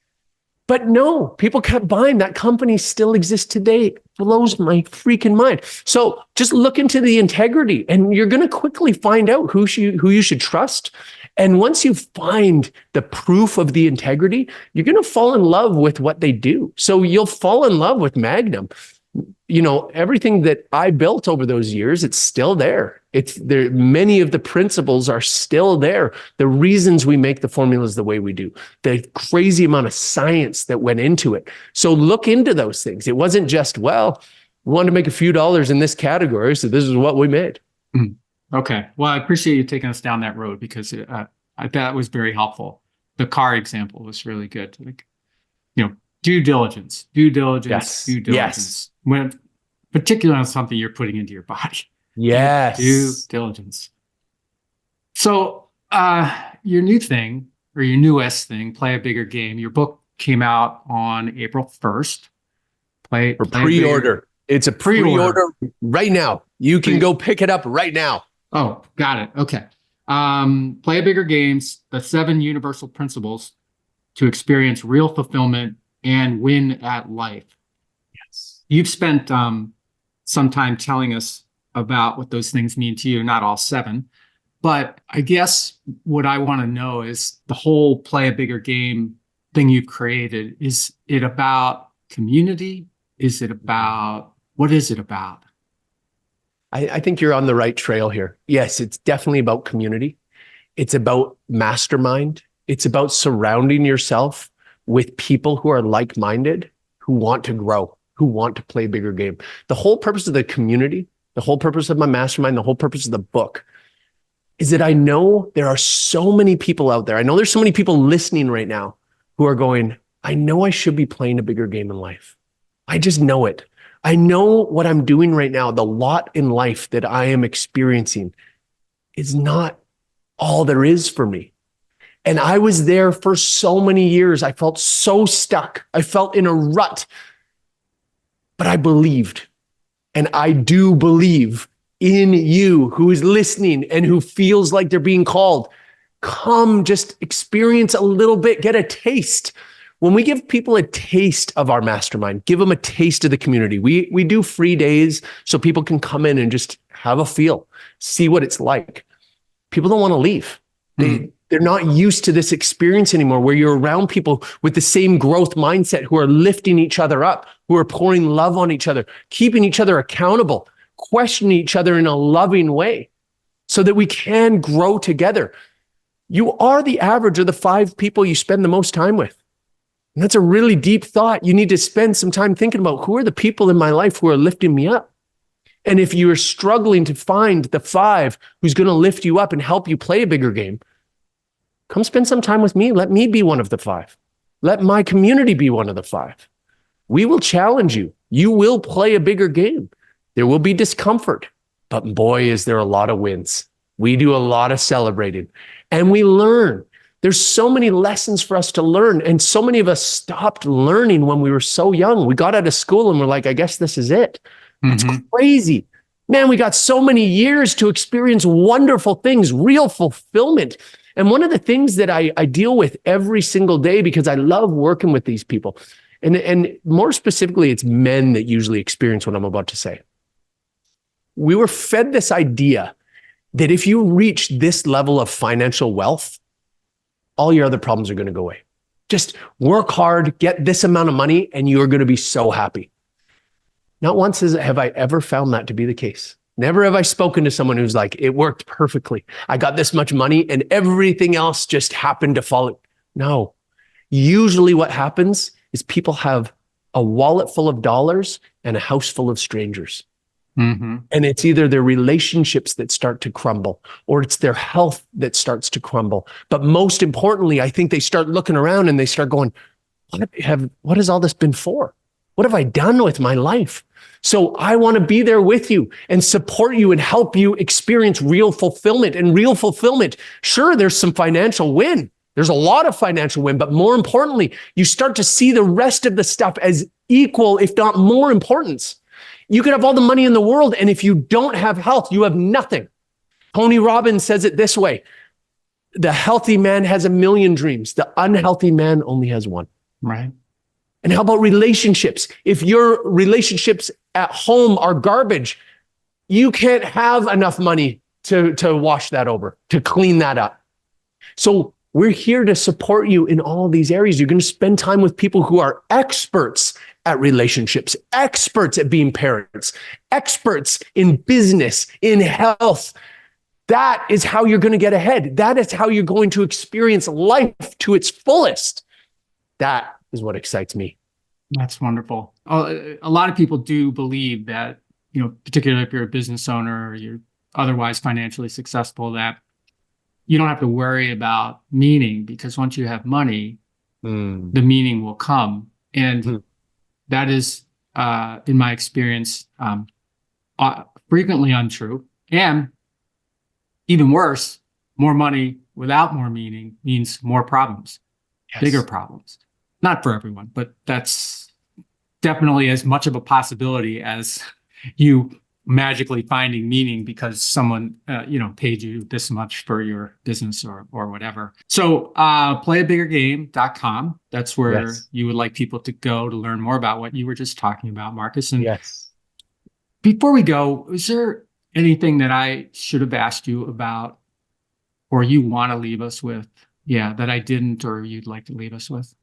But no, people kept buying. That company still exists today. It blows my freaking mind. So just look into the integrity, and you're going to quickly find out who you should trust. And once you find the proof of the integrity, you're going to fall in love with what they do. So you'll fall in love with Magnum. You know, everything that I built over those years, it's still there. It's there. Many of the principles are still there. The reasons we make the formulas the way we do, the crazy amount of science that went into it. So look into those things. It wasn't just, well, we wanted to make a few dollars in this category, so this is what we made. Okay. Well, I appreciate you taking us down that road, because that was very helpful. The car example was really good. Like, you know, due diligence. Yes. When, particularly on something you're putting into your body. Yes. Due diligence. So your new thing, or your newest thing, Play a Bigger Game. Your book came out on April 1st. Play pre-order. It's a pre-order right now. You can go pick it up right now. Oh, got it. Okay. Play a Bigger Games, the 7 universal principles to experience real fulfillment and win at life. Yes. You've spent some time telling us about what those things mean to you, not all 7. But I guess what I want to know is the whole Play a Bigger Game thing you've created. Is it about community? What is it about? I think you're on the right trail here. Yes, it's definitely about community. It's about mastermind. It's about surrounding yourself with people who are like-minded, who want to grow, who want to play a bigger game. The whole purpose of the community, the whole purpose of my mastermind, the whole purpose of the book is that I know there are so many people out there. I know there's so many people listening right now who are going, I know I should be playing a bigger game in life. I just know it. I know what I'm doing right now, the lot in life that I am experiencing is not all there is for me. And I was there for so many years. I felt so stuck. I felt in a rut. But I believed, and I do believe in you who is listening and who feels like they're being called. Come, just experience a little bit, get a taste. When we give people a taste of our mastermind, give them a taste of the community. We do free days so people can come in and just have a feel, see what it's like. People don't want to leave. They're not used to this experience anymore, where you're around people with the same growth mindset, who are lifting each other up, who are pouring love on each other, keeping each other accountable, questioning each other in a loving way so that we can grow together. You are the average of the 5 people you spend the most time with. And that's a really deep thought. You need to spend some time thinking about, who are the people in my life who are lifting me up? And if you're struggling to find the 5 who's going to lift you up and help you play a bigger game, come spend some time with me. Let me be one of the 5. Let my community be one of the 5. We will challenge you. You will play a bigger game. There will be discomfort, but boy, is there a lot of wins. We do a lot of celebrating, and we learn. There's so many lessons for us to learn. And so many of us stopped learning when we were so young. We got out of school and we're like, I guess this is it. It's crazy. Man, we got so many years to experience wonderful things, real fulfillment. And one of the things that I deal with every single day, because I love working with these people, and more specifically, it's men that usually experience what I'm about to say. We were fed this idea that if you reach this level of financial wealth, all your other problems are going to go away. Just work hard, get this amount of money, and you're going to be so happy. Not once have I ever found that to be the case. Never have I spoken to someone who's like, it worked perfectly. I got this much money and everything else just happened to fall. No. Usually what happens is people have a wallet full of dollars and a house full of strangers. And it's either their relationships that start to crumble, or it's their health that starts to crumble. But most importantly, I think they start looking around and they start going, what has all this been for? What have I done with my life? So I want to be there with you and support you and help you experience real fulfillment. And real fulfillment, sure, there's some financial win. There's a lot of financial win, but more importantly, you start to see the rest of the stuff as equal, if not more importance. You could have all the money in the world, and if you don't have health, you have nothing. Tony Robbins says it this way: The healthy man has a million dreams. The unhealthy man only has one. Right. And how about relationships? If your relationships at home are garbage, you can't have enough money to wash that over, to clean that up. So we're here to support you in all these areas. You're going to spend time with people who are experts at relationships, experts at being parents, experts in business, in health. That is how you're going to get ahead. That is how you're going to experience life to its fullest. That is what excites me. That's wonderful. A lot of people do believe that, particularly if you're a business owner or you're otherwise financially successful, that you don't have to worry about meaning, because once you have money, the meaning will come. And that is, in my experience, frequently untrue. And even worse, more money without more meaning means more problems, bigger problems. Not for everyone, but that's definitely as much of a possibility as you magically finding meaning because someone, paid you this much for your business or whatever. So playabiggergame.com. That's where you would like people to go to learn more about what you were just talking about, Markus. And before we go, is there anything that I should have asked you about or you want to leave us with? Yeah, that I didn't, or you'd like to leave us with?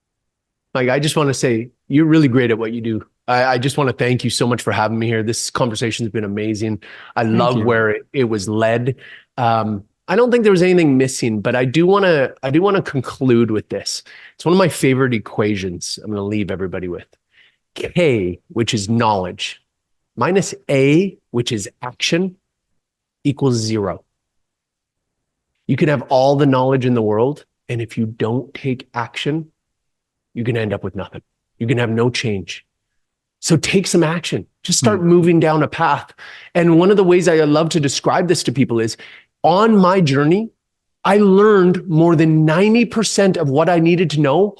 Mike, I just want to say you're really great at what you do. I just want to thank you so much for having me here. This conversation has been amazing. I love where it was led. I don't think there was anything missing, but I do want to conclude with this. It's one of my favorite equations I'm going to leave everybody with. K, which is knowledge, minus A, which is action, equals 0. You can have all the knowledge in the world, and if you don't take action, you're going to end up with nothing. You're going to have no change. So take some action. Just start moving down a path. And one of the ways I love to describe this to people is, on my journey, I learned more than 90% of what I needed to know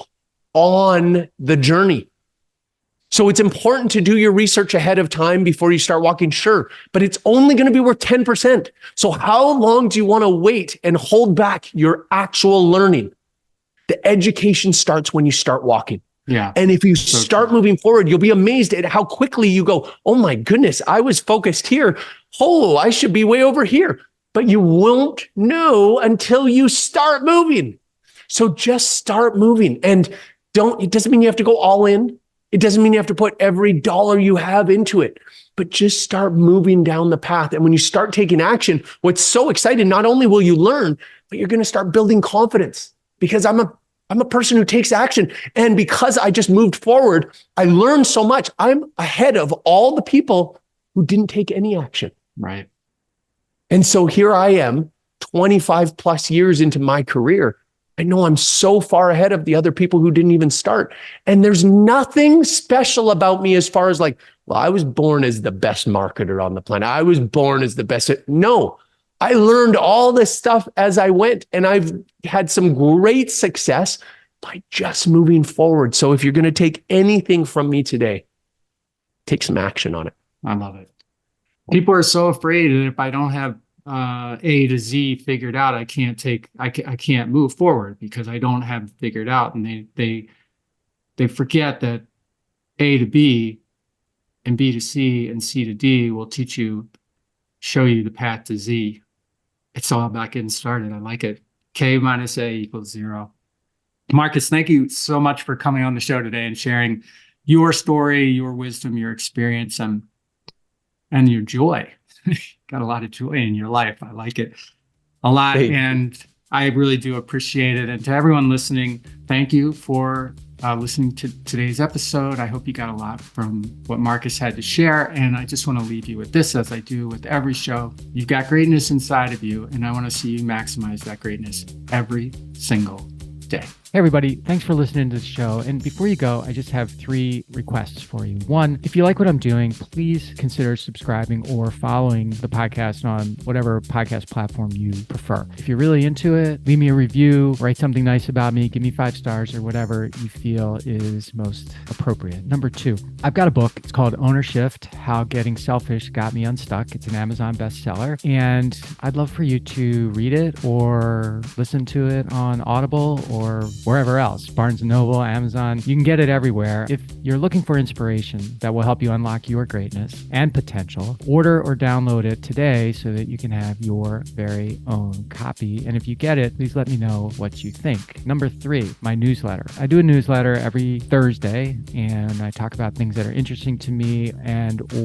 on the journey. So it's important to do your research ahead of time before you start walking, sure, but it's only going to be worth 10%. So how long do you want to wait and hold back your actual learning? The education starts when you start walking. Yeah. And if you start moving forward, you'll be amazed at how quickly you go, oh my goodness, I was focused here. Oh, I should be way over here. But you won't know until you start moving. So just start moving. And it doesn't mean you have to go all in. It doesn't mean you have to put every dollar you have into it, but just start moving down the path. And when you start taking action, what's so exciting, not only will you learn, but you're going to start building confidence, because I'm a person who takes action. And because I just moved forward, I learned so much. I'm ahead of all the people who didn't take any action. Right. And so here I am, 25 plus years into my career. I know I'm so far ahead of the other people who didn't even start. And there's nothing special about me as far as I was born as the best marketer on the planet. I was born as the best. No, I learned all this stuff as I went, and I've had some great success by just moving forward. So if you're going to take anything from me today, take some action on it. I love it. People are so afraid that if I don't have A to Z figured out, I can't move forward because I don't have it figured out. And they forget that A to B and B to C and C to D will show you the path to Z. It's all about getting started. I like it. K minus A equals 0. Markus, thank you so much for coming on the show today and sharing your story, your wisdom, your experience, and your joy. Got a lot of joy in your life. I like it a lot. Hey. And I really do appreciate it. And to everyone listening, thank you for listening to today's episode. I hope you got a lot from what Markus had to share. And I just want to leave you with this, as I do with every show. You've got greatness inside of you, and I want to see you maximize that greatness every single day. Hey, everybody. Thanks for listening to the show. And before you go, I just have 3 requests for you. 1, if you like what I'm doing, please consider subscribing or following the podcast on whatever podcast platform you prefer. If you're really into it, leave me a review, write something nice about me, give me 5 stars or whatever you feel is most appropriate. Number 2, I've got a book. It's called Owner Shift: How Getting Selfish Got Me Unstuck. It's an Amazon bestseller. And I'd love for you to read it or listen to it on Audible or wherever else, Barnes & Noble, Amazon. You can get it everywhere. If you're looking for inspiration that will help you unlock your greatness and potential, order or download it today so that you can have your very own copy. And if you get it, please let me know what you think. Number 3, my newsletter. I do a newsletter every Thursday, and I talk about things that are interesting to me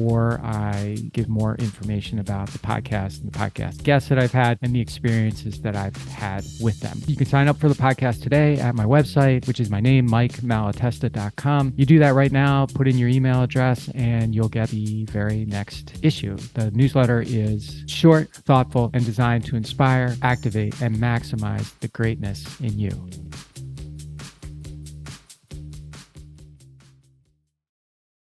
or I give more information about the podcast and the podcast guests that I've had and the experiences that I've had with them. You can sign up for the podcast today at my website, which is my name, MikeMalatesta.com. You do that right now, put in your email address, and you'll get the very next issue. The newsletter is short, thoughtful, and designed to inspire, activate, and maximize the greatness in you.